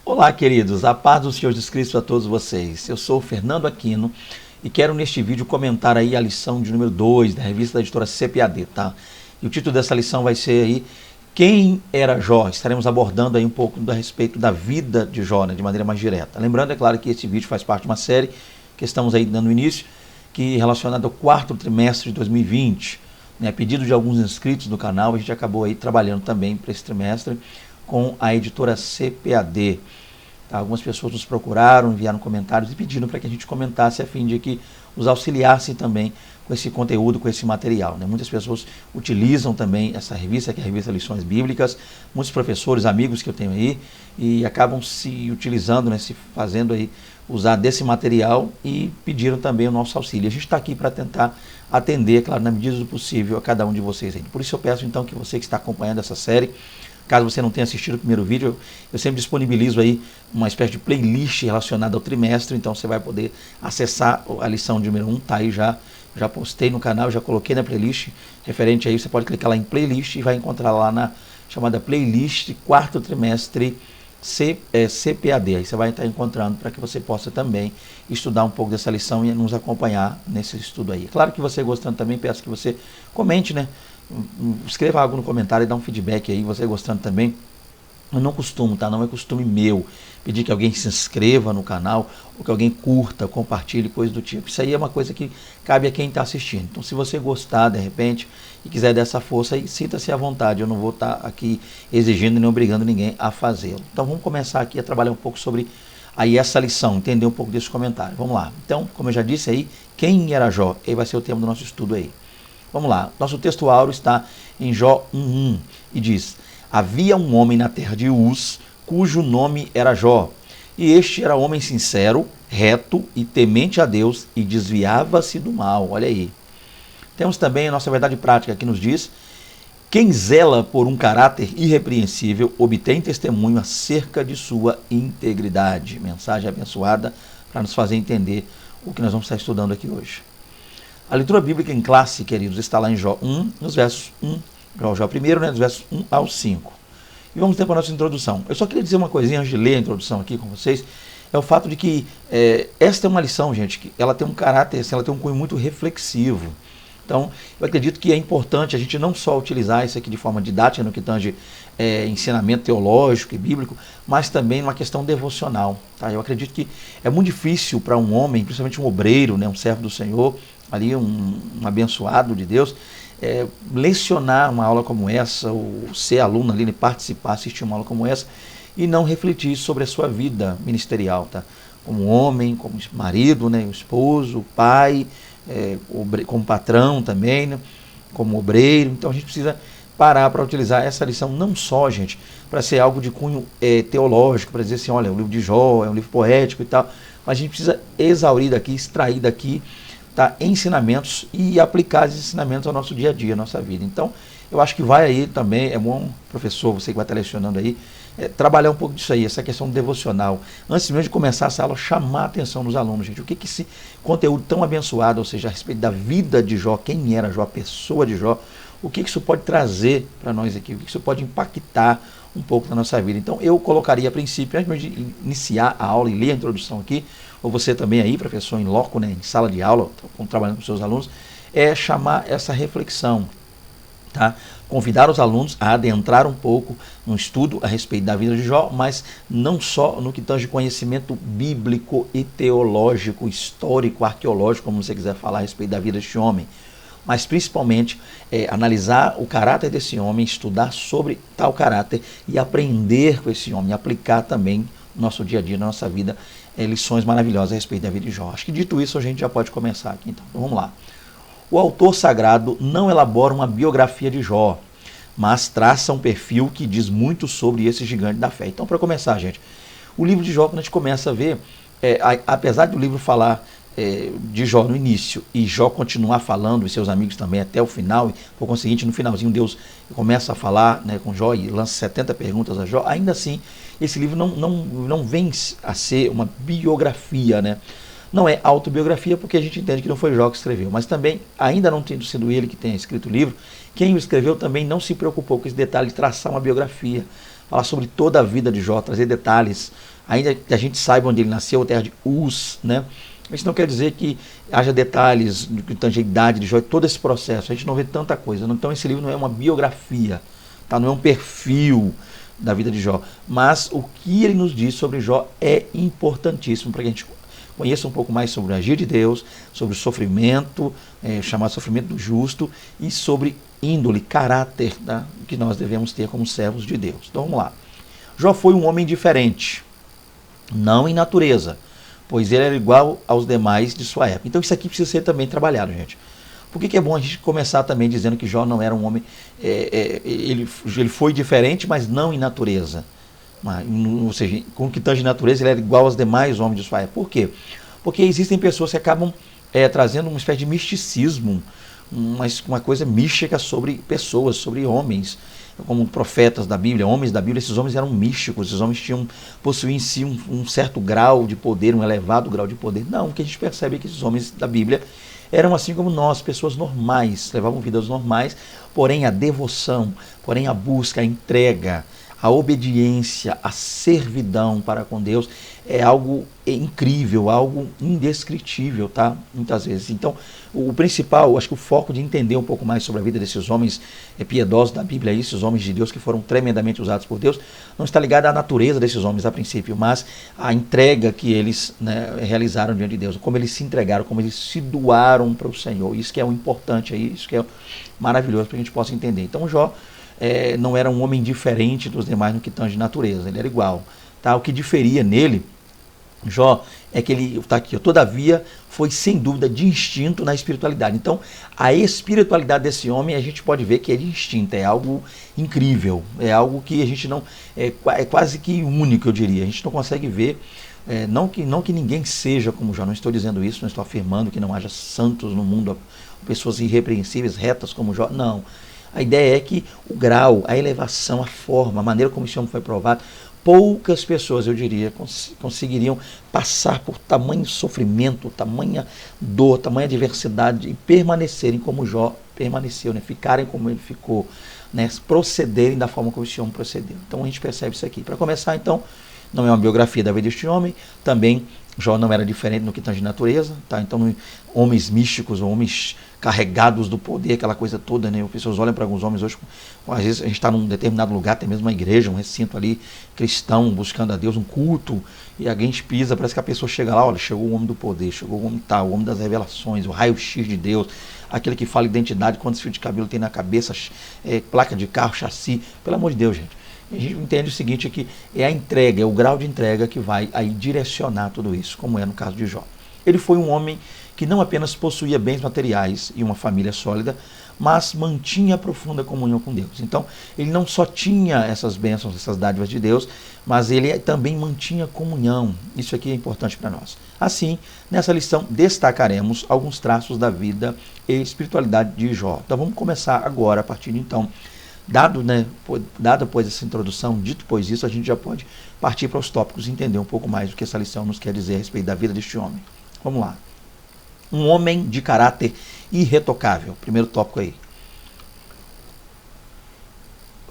Olá, queridos, a paz do Senhor Jesus Cristo a todos vocês. Eu sou o Fernando Aquino e quero neste vídeo comentar aí a lição de número 2 da revista da editora CPAD, tá? E o título dessa lição vai ser aí Quem era Jó? Estaremos abordando aí um pouco a respeito da vida de Jó, né, de maneira mais direta. Lembrando, é claro, que esse vídeo faz parte de uma série que estamos aí dando início, que é relacionada ao quarto trimestre de 2020, né, a pedido de alguns inscritos do canal, a gente acabou aí trabalhando também para esse trimestre com a editora CPAD. Tá? Algumas pessoas nos procuraram, enviaram comentários e pediram para que a gente comentasse a fim de que os auxiliassem também com esse conteúdo, com esse material. Né? Muitas pessoas utilizam também essa revista, que é a revista Lições Bíblicas, muitos professores, amigos que eu tenho aí, e acabam se utilizando, né, se fazendo aí, usar desse material e pediram também o nosso auxílio. A gente está aqui para tentar atender, claro, na medida do possível, a cada um de vocês aí. Por isso eu peço então que você que está acompanhando essa série, caso você não tenha assistido o primeiro vídeo, eu sempre disponibilizo aí uma espécie de playlist relacionada ao trimestre, então você vai poder acessar a lição de número 1, tá aí já postei no canal, já coloquei na playlist, referente aí, você pode clicar lá em playlist e vai encontrar lá na chamada playlist quarto trimestre CPAD, aí você vai estar encontrando para que você possa também estudar um pouco dessa lição e nos acompanhar nesse estudo aí. Claro que você gostando também, peço que você comente, né? Escreva algo no comentário e dá um feedback aí, você gostando também. Eu não costumo, tá? Não é costume meu pedir que alguém se inscreva no canal ou que alguém curta, compartilhe, coisa do tipo. Isso aí é uma coisa que cabe a quem está assistindo. Então, se você gostar, de repente, e quiser dessa força aí, sinta-se à vontade. Eu não vou estar aqui exigindo nem obrigando ninguém a fazê-lo. Então, vamos começar aqui a trabalhar um pouco sobre aí essa lição, entender um pouco desse comentário. Vamos lá. Então, como eu já disse aí, quem era Jó? Aí vai ser o tema do nosso estudo aí. Vamos lá, nosso texto áureo está em Jó 1:1 e diz: havia um homem na terra de Uz, cujo nome era Jó, e este era homem sincero, reto e temente a Deus, e desviava-se do mal. Olha aí. Temos também a nossa verdade prática que nos diz: quem zela por um caráter irrepreensível obtém testemunho acerca de sua integridade. Mensagem abençoada para nos fazer entender o que nós vamos estar estudando aqui hoje. A leitura bíblica em classe, queridos, está lá em Jó 1, nos versos 1, Jó 1, né, dos versos 1 ao 5. E vamos ter para a nossa introdução. Eu só queria dizer uma coisinha antes de ler a introdução aqui com vocês, é o fato de que esta é uma lição, gente, que ela tem um caráter, ela tem um cunho muito reflexivo. Então, eu acredito que é importante a gente não só utilizar isso aqui de forma didática, no que tange ensinamento teológico e bíblico, mas também numa questão devocional. Tá? Eu acredito que é muito difícil para um homem, principalmente um obreiro, né, um servo do Senhor, ali um abençoado de Deus, lecionar uma aula como essa, ou ser aluno ali, participar, assistir uma aula como essa, e não refletir sobre a sua vida ministerial, tá? Como homem, como marido, né, esposo, pai, como patrão também, né, como obreiro. Então a gente precisa parar para utilizar essa lição não só, gente, para ser algo de cunho teológico, para dizer assim, olha, o livro de Jó é um livro poético e tal, mas a gente precisa exaurir daqui, extrair daqui, tá, ensinamentos e aplicar esses ensinamentos ao nosso dia a dia, à nossa vida. Então, eu acho que vai aí também, é bom, professor, você que vai estar lecionando aí, trabalhar um pouco disso aí, essa questão devocional. Antes mesmo de começar essa aula, chamar a atenção dos alunos, gente. O que esse conteúdo tão abençoado, ou seja, a respeito da vida de Jó, quem era Jó, a pessoa de Jó, o que isso pode trazer para nós aqui, o que isso pode impactar um pouco na nossa vida. Então, eu colocaria a princípio, antes de iniciar a aula e ler a introdução aqui, ou você também aí, professor, em loco, né, em sala de aula, trabalhando com seus alunos, chamar essa reflexão, tá? Convidar os alunos a adentrar um pouco no estudo a respeito da vida de Jó, mas não só no que tange conhecimento bíblico e teológico, histórico, arqueológico, como você quiser falar a respeito da vida deste homem, mas principalmente analisar o caráter desse homem, estudar sobre tal caráter e aprender com esse homem, aplicar também no nosso dia a dia, na nossa vida, lições maravilhosas a respeito da vida de Jó. Acho que dito isso, a gente já pode começar aqui. Então, vamos lá. O autor sagrado não elabora uma biografia de Jó, mas traça um perfil que diz muito sobre esse gigante da fé. Então, para começar, gente, o livro de Jó, quando a gente começa a ver, apesar do livro falar de Jó no início e Jó continuar falando e seus amigos também até o final, e por conseguinte no finalzinho Deus começa a falar, né, com Jó e lança 70 perguntas a Jó, ainda assim esse livro não vem a ser uma biografia, né? Não é autobiografia porque a gente entende que não foi Jó que escreveu, mas também, ainda não tendo sido ele que tenha escrito o livro, quem o escreveu também não se preocupou com esse detalhe de traçar uma biografia, falar sobre toda a vida de Jó, trazer detalhes ainda que a gente saiba onde ele nasceu, a terra de Uz, né? Isso não quer dizer que haja detalhes de que tange a idade de Jó, todo esse processo. A gente não vê tanta coisa. Então esse livro não é uma biografia, tá? Não é um perfil da vida de Jó. Mas o que ele nos diz sobre Jó é importantíssimo para que a gente conheça um pouco mais sobre o agir de Deus, sobre o sofrimento, chamado sofrimento do justo, e sobre índole, caráter, tá? Que nós devemos ter como servos de Deus. Então vamos lá. Jó foi um homem diferente, não em natureza, pois ele era igual aos demais de sua época. Então isso aqui precisa ser também trabalhado, gente. Por que é bom a gente começar também dizendo que Jó não era um homem, ele foi diferente, mas não em natureza. Ou seja, com o que tange natureza, ele era igual aos demais homens de sua época. Por quê? Porque existem pessoas que acabam trazendo uma espécie de misticismo, uma coisa mística sobre pessoas, sobre homens, como profetas da Bíblia, homens da Bíblia. Esses homens eram místicos, esses homens possuíam em si um certo grau de poder, um elevado grau de poder. Não, o que a gente percebe é que esses homens da Bíblia eram assim como nós, pessoas normais, levavam vidas normais, porém a devoção, porém a busca, a entrega, a obediência, a servidão para com Deus é algo incrível, algo indescritível, tá? Muitas vezes. Então, o principal, acho que o foco de entender um pouco mais sobre a vida desses homens piedosos da Bíblia, esses homens de Deus que foram tremendamente usados por Deus, não está ligado à natureza desses homens a princípio, mas à entrega que eles, né, realizaram diante de Deus, como eles se entregaram, como eles se doaram para o Senhor. Isso que é o importante aí, isso que é maravilhoso para que a gente possa entender. Então, Jó não era um homem diferente dos demais no que tange natureza, ele era igual. Tá? O que diferia nele, Jó, é que ele está aqui, todavia foi sem dúvida de instinto na espiritualidade. Então, a espiritualidade desse homem a gente pode ver que é de instinto, é algo incrível, é algo que a gente não, é quase que único, eu diria. A gente não consegue ver, não que ninguém seja como Jó, não estou dizendo isso, não estou afirmando que não haja santos no mundo, pessoas irrepreensíveis, retas como Jó, não. A ideia é que o grau, a elevação, a forma, a maneira como esse homem foi provado, poucas pessoas, eu diria, conseguiriam passar por tamanho sofrimento, tamanha dor, tamanha adversidade e permanecerem como Jó permaneceu, né? Ficarem como ele ficou, né? Procederem da forma como esse homem procedeu. Então a gente percebe isso aqui. Para começar, então, não é uma biografia da vida deste homem, também Jó não era diferente no que tange natureza, tá? Então, homens místicos, homens carregados do poder, aquela coisa toda, né? As pessoas olham para alguns homens hoje, às vezes a gente está num determinado lugar, tem mesmo uma igreja, um recinto ali, cristão, buscando a Deus, um culto, e alguém pisa, parece que a pessoa chega lá, olha, chegou o homem do poder, chegou o homem tal, o homem das revelações, o raio-x de Deus, aquele que fala identidade, quantos fios de cabelo tem na cabeça, placa de carro, chassi, pelo amor de Deus, gente. A gente entende o seguinte, que é a entrega, é o grau de entrega que vai aí direcionar tudo isso, como é no caso de Jó. Ele foi um homem que não apenas possuía bens materiais e uma família sólida, mas mantinha profunda comunhão com Deus. Então, ele não só tinha essas bênçãos, essas dádivas de Deus, mas ele também mantinha comunhão. Isso aqui é importante para nós. Assim, nessa lição, destacaremos alguns traços da vida e espiritualidade de Jó. Então, vamos começar agora, a partir de então. Dada pois essa introdução, dito pois isso, a gente já pode partir para os tópicos e entender um pouco mais o que essa lição nos quer dizer a respeito da vida deste homem. Vamos lá. Um homem de caráter irretocável. Primeiro tópico aí.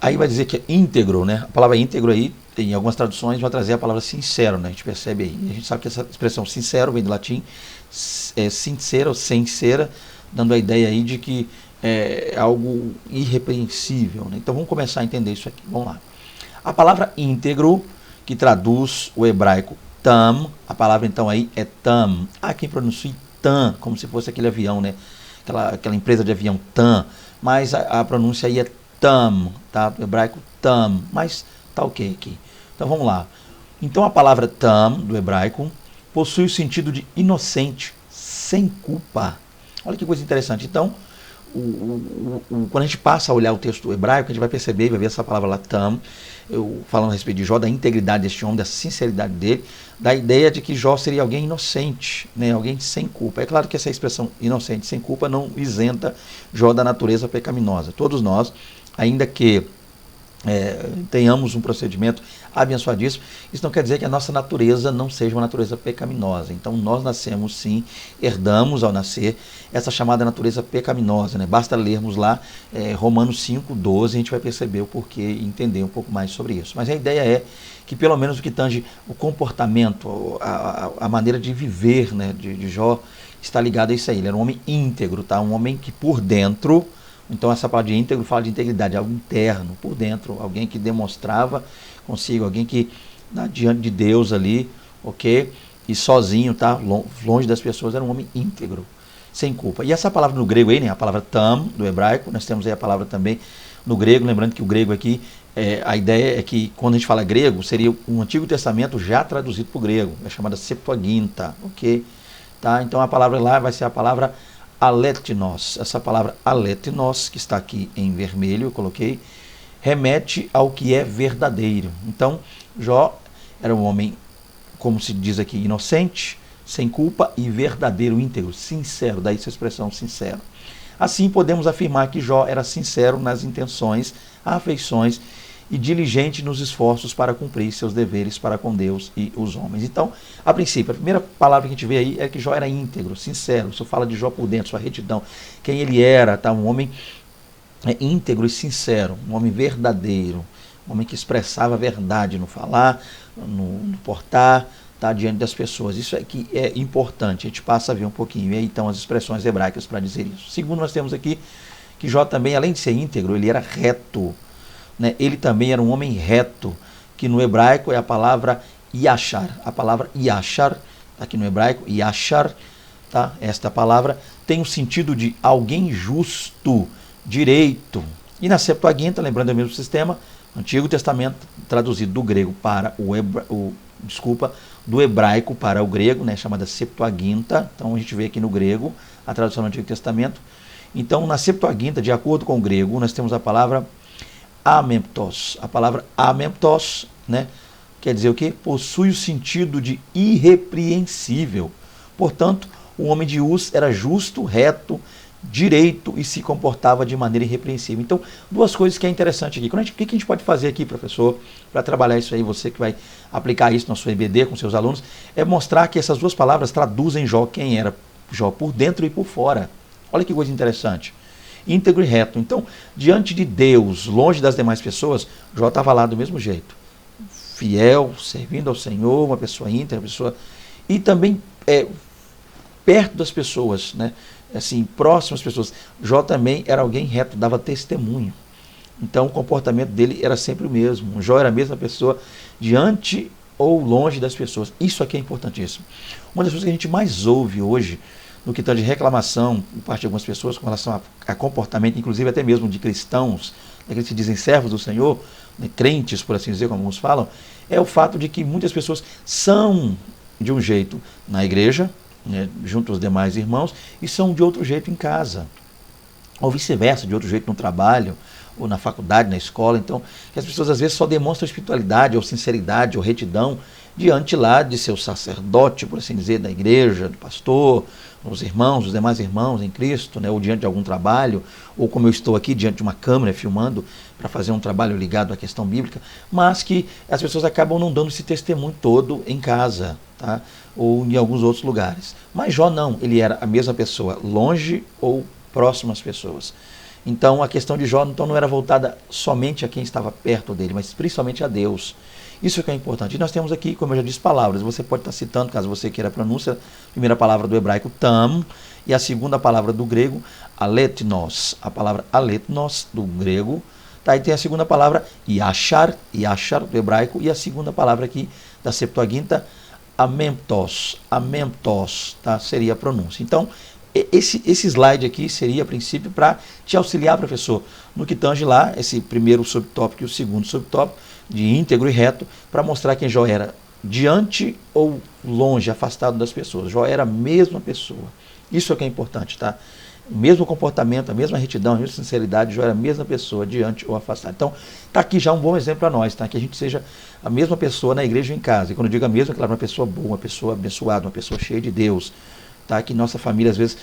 Aí vai dizer que é íntegro, né? A palavra íntegro aí, em algumas traduções, vai trazer a palavra sincero, né? A gente percebe aí. A gente sabe que essa expressão sincero vem do latim, sincero ou sincera, dando a ideia aí de que é algo irrepreensível, né? Então vamos começar a entender isso aqui. Vamos lá. A palavra íntegro, que traduz o hebraico tam, a palavra então aí é tam. Há quem pronuncie tam, como se fosse aquele avião, né? Aquela empresa de avião tam, mas a pronúncia aí é tam, tá? Do hebraico tam, mas tá ok aqui. Então vamos lá. Então a palavra tam, do hebraico, possui o sentido de inocente, sem culpa. Olha que coisa interessante. Então, quando a gente passa a olhar o texto hebraico, a gente vai perceber, vai ver essa palavra lá, tam, falando a respeito de Jó, da integridade deste homem, da sinceridade dele, da ideia de que Jó seria alguém inocente, né, alguém sem culpa. É claro que essa expressão inocente, sem culpa, não isenta Jó da natureza pecaminosa. Todos nós, ainda que tenhamos um procedimento abençoadíssimo. Isso não quer dizer que a nossa natureza não seja uma natureza pecaminosa. Então nós nascemos sim, herdamos ao nascer essa chamada natureza pecaminosa, né? Basta lermos lá Romanos 5:12, a gente vai perceber o porquê e entender um pouco mais sobre isso. Mas a ideia é que pelo menos o que tange o comportamento, a maneira de viver, né, de Jó, está ligado a isso aí. Ele era um homem íntegro, tá? Um homem que por dentro... Então essa palavra de íntegro fala de integridade, algo interno, por dentro, alguém que demonstrava consigo, alguém que diante de Deus ali, ok? E sozinho, tá? Longe das pessoas, era um homem íntegro, sem culpa. E essa palavra no grego aí, né? A palavra tam, do hebraico, nós temos aí a palavra também no grego, lembrando que o grego aqui, a ideia é que quando a gente fala grego, seria um Antigo Testamento já traduzido para o grego, é chamada Septuaginta, ok? Tá? Então a palavra lá vai ser a palavra aletnos. Essa palavra aletnos, que está aqui em vermelho, eu coloquei, remete ao que é verdadeiro. Então, Jó era um homem, como se diz aqui, inocente, sem culpa e verdadeiro, íntegro, sincero, daí essa expressão sincero. Assim, podemos afirmar que Jó era sincero nas intenções, afeições e diligente nos esforços para cumprir seus deveres para com Deus e os homens. Então, a princípio, a primeira palavra que a gente vê aí é que Jó era íntegro, sincero. Isso fala de Jó por dentro, sua retidão, quem ele era, tá? Um homem íntegro e sincero, um homem verdadeiro, um homem que expressava a verdade no falar, no portar, tá? Diante das pessoas. Isso é que é importante, a gente passa a ver um pouquinho. E aí então as expressões hebraicas para dizer isso. Segundo, nós temos aqui que Jó também, além de ser íntegro, ele era reto. Né? Ele também era um homem reto, que no hebraico é a palavra yashar. A palavra yashar, aqui no hebraico, yashar, tá? Esta palavra tem o sentido de alguém justo, direito. E na Septuaginta, lembrando o mesmo sistema, Antigo Testamento traduzido do grego para do hebraico para o grego, né? Chamada Septuaginta. Então a gente vê aqui no grego a tradução do Antigo Testamento. Então na Septuaginta, de acordo com o grego, nós temos a palavra amemptos. A palavra amemptos, né, quer dizer o quê? Possui o sentido de irrepreensível. Portanto, o homem de Uz era justo, reto, direito e se comportava de maneira irrepreensível. Então, duas coisas que é interessante aqui. O que a gente pode fazer aqui, professor, para trabalhar isso aí, você que vai aplicar isso na sua EBD com seus alunos, é mostrar que essas duas palavras traduzem Jó quem era Jó por dentro e por fora. Olha que coisa interessante. Íntegro e reto. Então, diante de Deus, longe das demais pessoas, Jó estava lá do mesmo jeito. Fiel, servindo ao Senhor, uma pessoa íntegra, uma pessoa... E também perto das pessoas, né? Assim, próximo às pessoas. Jó também era alguém reto, dava testemunho. Então, o comportamento dele era sempre o mesmo. Jó era a mesma pessoa diante ou longe das pessoas. Isso aqui é importantíssimo. Uma das coisas que a gente mais ouve hoje, no que tange reclamação por parte de algumas pessoas com relação a comportamento, inclusive até mesmo de cristãos, né, que se dizem servos do Senhor, né, crentes, por assim dizer, como alguns falam, é o fato de que muitas pessoas são de um jeito na igreja, né, junto aos demais irmãos, e são de outro jeito em casa. Ou vice-versa, de outro jeito no trabalho, ou na faculdade, na escola. Então, que as pessoas às vezes só demonstram espiritualidade, ou sinceridade, ou retidão, diante lá de seu sacerdote, por assim dizer, da igreja, do pastor, os irmãos, os demais irmãos em Cristo, né, ou diante de algum trabalho, ou como eu estou aqui diante de uma câmera filmando para fazer um trabalho ligado à questão bíblica, mas que as pessoas acabam não dando esse testemunho todo em casa, tá? Ou em alguns outros lugares. Mas Jó não, ele era a mesma pessoa, longe ou próximo às pessoas. Então a questão de Jó então, não era voltada somente a quem estava perto dele, mas principalmente a Deus. Isso que é importante. E nós temos aqui, como eu já disse, palavras. Você pode estar citando, caso você queira a pronúncia, a primeira palavra do hebraico, tam, e a segunda palavra do grego, aletnos. A palavra aletnos, do grego. Tá? E tem a segunda palavra, yashar, yashar, do hebraico, e a segunda palavra aqui, da Septuaginta, amemptos. Amemptos, tá? Seria a pronúncia. Então, esse slide aqui seria, a princípio, para te auxiliar, professor, no que tange lá, esse primeiro subtópico e o segundo subtópico, de íntegro e reto, para mostrar quem Jó era diante ou longe, afastado das pessoas. Jó era a mesma pessoa. Isso é que é importante, tá? O mesmo comportamento, a mesma retidão, a mesma sinceridade, Jó era a mesma pessoa, diante ou afastado. Então, está aqui já um bom exemplo para nós, tá? Que a gente seja a mesma pessoa na igreja ou em casa. E quando eu digo a mesma, é claro, uma pessoa boa, uma pessoa abençoada, uma pessoa cheia de Deus, tá? Que nossa família às vezes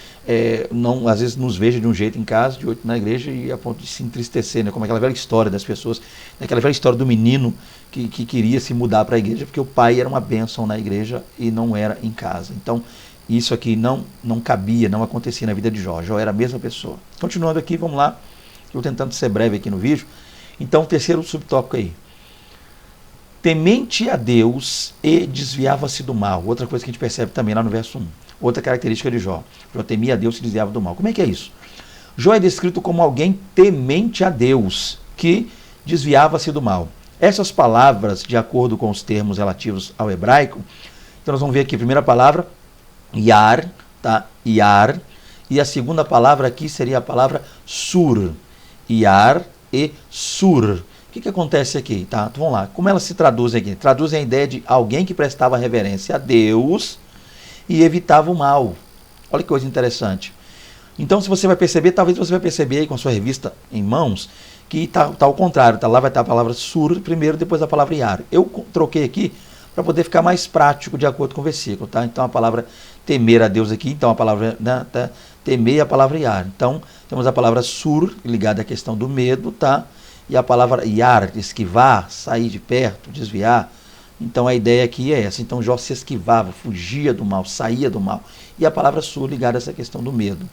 às vezes nos veja de um jeito em casa, de outro na igreja, e a ponto de se entristecer, né? Como aquela velha história das pessoas, aquela velha história do menino que queria se mudar para a igreja porque o pai era uma bênção na igreja e não era em casa. Então isso aqui não cabia, não acontecia na vida de Jó. Jó era a mesma pessoa. Continuando aqui, vamos lá, estou tentando ser breve aqui no vídeo. Então, terceiro subtópico aí. Temente a Deus e desviava-se do mal. Outra coisa que a gente percebe também lá no verso 1. Outra característica de Jó. Jó temia a Deus e se desviava do mal. Como é que é isso? Jó é descrito como alguém temente a Deus, que desviava-se do mal. Essas palavras, de acordo com os termos relativos ao hebraico, então nós vamos ver aqui a primeira palavra, Yar, tá? Yar. E a segunda palavra aqui seria a palavra Sur. Yar e Sur. O que acontece aqui? Tá? Então vamos lá. Como elas se traduzem aqui? Traduzem a ideia de alguém que prestava reverência a Deus e evitava o mal. Olha que coisa interessante. Então, se você vai perceber, talvez você vai perceber aí com a sua revista em mãos, que tá ao contrário. Tá? Lá vai estar a palavra Sur primeiro, depois a palavra Yar. Eu troquei aqui para poder ficar mais prático de acordo com o versículo. Tá? Então, a palavra temer a Deus aqui, então a palavra temer e a palavra Yar. Então, temos a palavra Sur, ligada à questão do medo, tá? E a palavra Yar, esquivar, sair de perto, desviar. Então a ideia aqui é essa. Então Jó se esquivava, fugia do mal, saía do mal. E a palavra Sur ligada a essa questão do medo.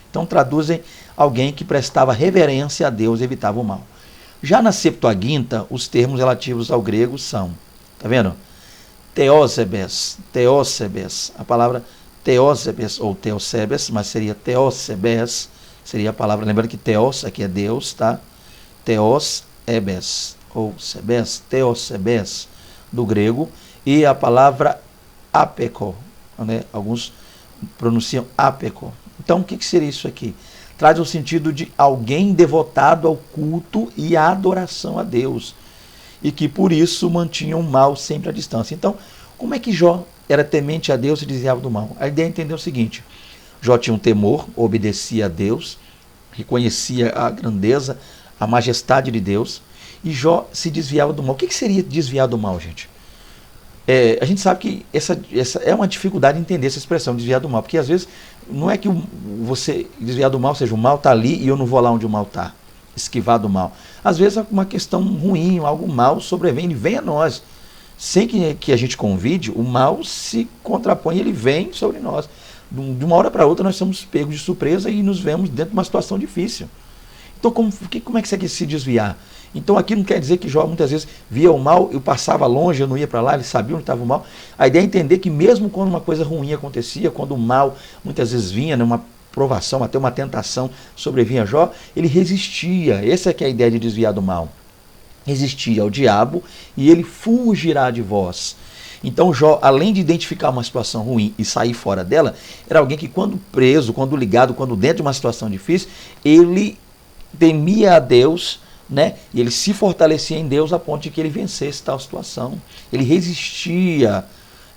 Então traduzem alguém que prestava reverência a Deus e evitava o mal. Já na Septuaginta, os termos relativos ao grego são, tá vendo? Teósebes, a palavra Teósebes ou Teosebes, mas seria Teósebes, seria a palavra, lembrando que Teos aqui é Deus, tá? Teos, ebes, ou sebes, teosebes, do grego, e a palavra apeko, né? Alguns pronunciam apeko. Então, o que seria isso aqui? Traz o sentido de alguém devotado ao culto e à adoração a Deus, e que por isso mantinha o mal sempre à distância. Então, como é que Jó era temente a Deus e desviava do mal? A ideia é entender o seguinte: Jó tinha um temor, obedecia a Deus, reconhecia a grandeza, a majestade de Deus, e Jó se desviava do mal. O que seria desviar do mal, gente? A gente sabe que essa é uma dificuldade de entender essa expressão, desviar do mal, porque às vezes não é que você desviar do mal, ou seja, o mal está ali e eu não vou lá onde o mal está, esquivar do mal. Às vezes é uma questão ruim, algo mal sobrevém, ele vem a nós. Sem que a gente convide, o mal se contrapõe, ele vem sobre nós. De uma hora para outra nós somos pegos de surpresa e nos vemos dentro de uma situação difícil. Então, como é que você quer se desviar? Então, aqui não quer dizer que Jó muitas vezes via o mal, eu passava longe, eu não ia para lá, ele sabia onde estava o mal. A ideia é entender que mesmo quando uma coisa ruim acontecia, quando o mal muitas vezes vinha, né, uma provação, até uma tentação sobrevinha a Jó, ele resistia. Essa é que é a ideia de desviar do mal. Resistia ao diabo e ele fugirá de vós. Então Jó, além de identificar uma situação ruim e sair fora dela, era alguém que quando preso, quando ligado, quando dentro de uma situação difícil, ele temia a Deus, né? E ele se fortalecia em Deus a ponto de que ele vencesse tal situação. Ele resistia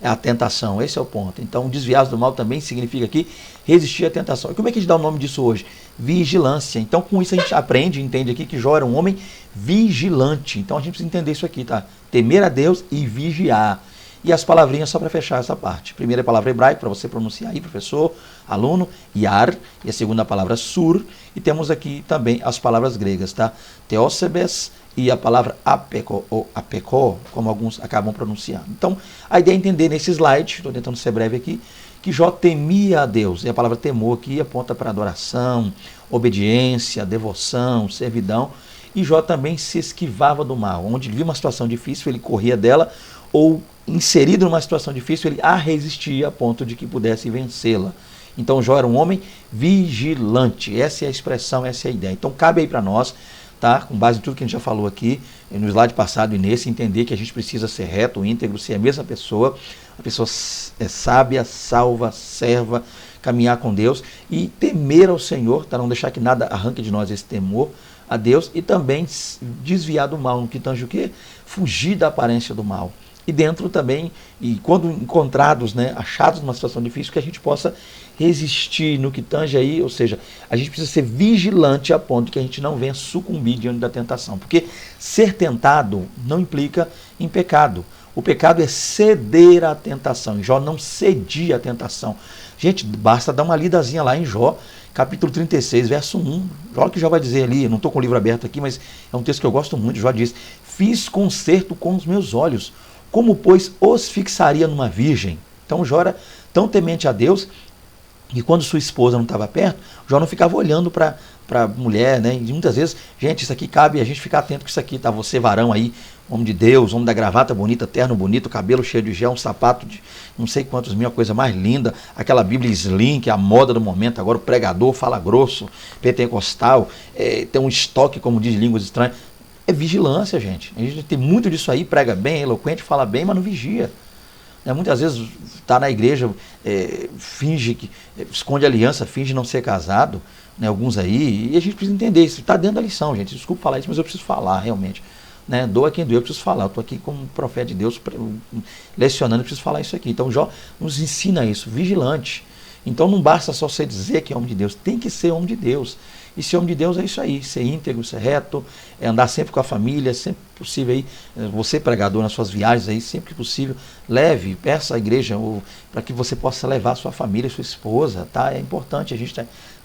à tentação, esse é o ponto. Então, desviar do mal também significa aqui resistir à tentação. E como é que a gente dá o nome disso hoje? Vigilância. Então, com isso a gente aprende, entende aqui que Jó era um homem vigilante. Então, a gente precisa entender isso aqui, tá? Temer a Deus e vigiar. E as palavrinhas só para fechar essa parte. Primeira palavra hebraica, para você pronunciar aí, professor, aluno, Yar, e a segunda palavra Sur, e temos aqui também as palavras gregas, tá? Teósebes e a palavra apeko, ou apeko, como alguns acabam pronunciando. Então, a ideia é entender nesse slide, estou tentando ser breve aqui, que Jó temia a Deus, e a palavra temor aqui aponta para adoração, obediência, devoção, servidão, e Jó também se esquivava do mal. Onde ele via uma situação difícil, ele corria dela, ou inserido numa situação difícil, ele a resistia a ponto de que pudesse vencê-la. Então Jó era um homem vigilante. Essa é a expressão, essa é a ideia. Então cabe aí para nós, tá? Com base em tudo que a gente já falou aqui, no slide passado e nesse, entender que a gente precisa ser reto, íntegro, ser a mesma pessoa. A pessoa é sábia, salva, serva, caminhar com Deus e temer ao Senhor, tá? Não deixar que nada arranque de nós esse temor a Deus e também desviar do mal, no que tange o quê? Fugir da aparência do mal. E dentro também, e quando encontrados, né, achados numa situação difícil, que a gente possa resistir no que tange aí, ou seja, a gente precisa ser vigilante a ponto que a gente não venha sucumbir diante da tentação. Porque ser tentado não implica em pecado. O pecado é ceder à tentação. E Jó não cedia à tentação. Gente, basta dar uma lidazinha lá em Jó, capítulo 36, verso 1. Olha o que Jó vai dizer ali, eu não estou com o livro aberto aqui, mas é um texto que eu gosto muito. Jó diz: fiz concerto com os meus olhos, como pois os fixaria numa virgem. Então Jó era tão temente a Deus, e quando sua esposa não estava perto, Jó não ficava olhando para a mulher, né? E muitas vezes, gente, isso aqui cabe a gente ficar atento com isso aqui, tá? Você, varão aí, homem de Deus, homem da gravata bonita, terno bonito, cabelo cheio de gel, um sapato de não sei quantos mil, a coisa mais linda, aquela Bíblia Slim, que é a moda do momento, agora o pregador fala grosso, pentecostal, tem um estoque, como diz, línguas estranhas. É vigilância, gente. A gente tem muito disso aí, prega bem, eloquente, fala bem, mas não vigia. Muitas vezes está na igreja, finge que esconde aliança, finge não ser casado, né, alguns aí, e a gente precisa entender isso. Está dentro da lição, gente. Desculpa falar isso, mas eu preciso falar realmente. Né, doa quem doer, eu preciso falar. Eu estou aqui como profeta de Deus, lecionando, eu preciso falar isso aqui. Então Jó nos ensina isso, vigilante. Então não basta só você dizer que é homem de Deus, tem que ser homem de Deus. E ser homem de Deus é isso aí, ser íntegro, ser reto, andar sempre com a família, sempre possível aí, você pregador nas suas viagens aí, sempre que possível, leve, peça à igreja para que você possa levar a sua família, sua esposa, tá? É importante a gente,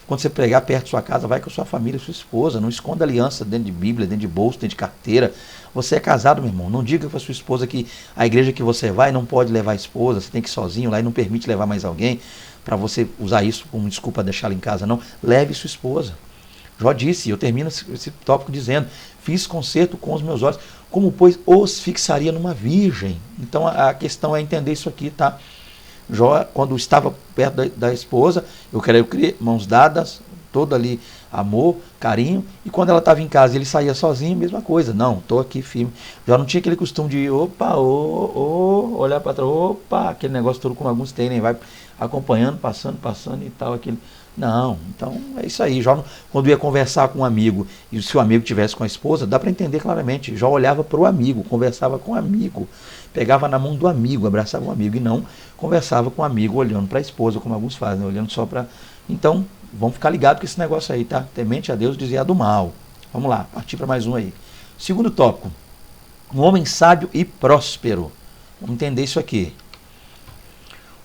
quando você pregar perto da sua casa, vai com a sua família, sua esposa, não esconda aliança dentro de Bíblia, dentro de bolso, dentro de carteira. Você é casado, meu irmão, não diga para sua esposa que a igreja que você vai não pode levar a esposa, você tem que ir sozinho lá e não permite levar mais alguém, para você usar isso como desculpa deixá-la em casa, não. Leve sua esposa. Jó disse, e eu termino esse tópico dizendo: fiz concerto com os meus olhos, como pois os fixaria numa virgem. Então a questão é entender isso aqui, tá? Jó, quando estava perto da esposa, eu creio, mãos dadas, todo ali amor, carinho, e quando ela estava em casa e ele saía sozinho, mesma coisa. Não, estou aqui firme. Já não tinha aquele costume de opa, olhar para trás, opa, aquele negócio todo como alguns têm, né? Vai acompanhando, passando e tal, aquele. Não, então é isso aí. Jó, quando ia conversar com um amigo, e se o amigo tivesse com a esposa, dá para entender claramente. Jó olhava para o amigo, conversava com o amigo, pegava na mão do amigo, abraçava o amigo, e não conversava com o amigo olhando para a esposa, como alguns fazem, né? Olhando só para. Então, vamos ficar ligados com esse negócio aí, tá? Temente a Deus, desviar do mal. Vamos lá, partir para mais um aí. Segundo tópico: um homem sábio e próspero. Vamos entender isso aqui.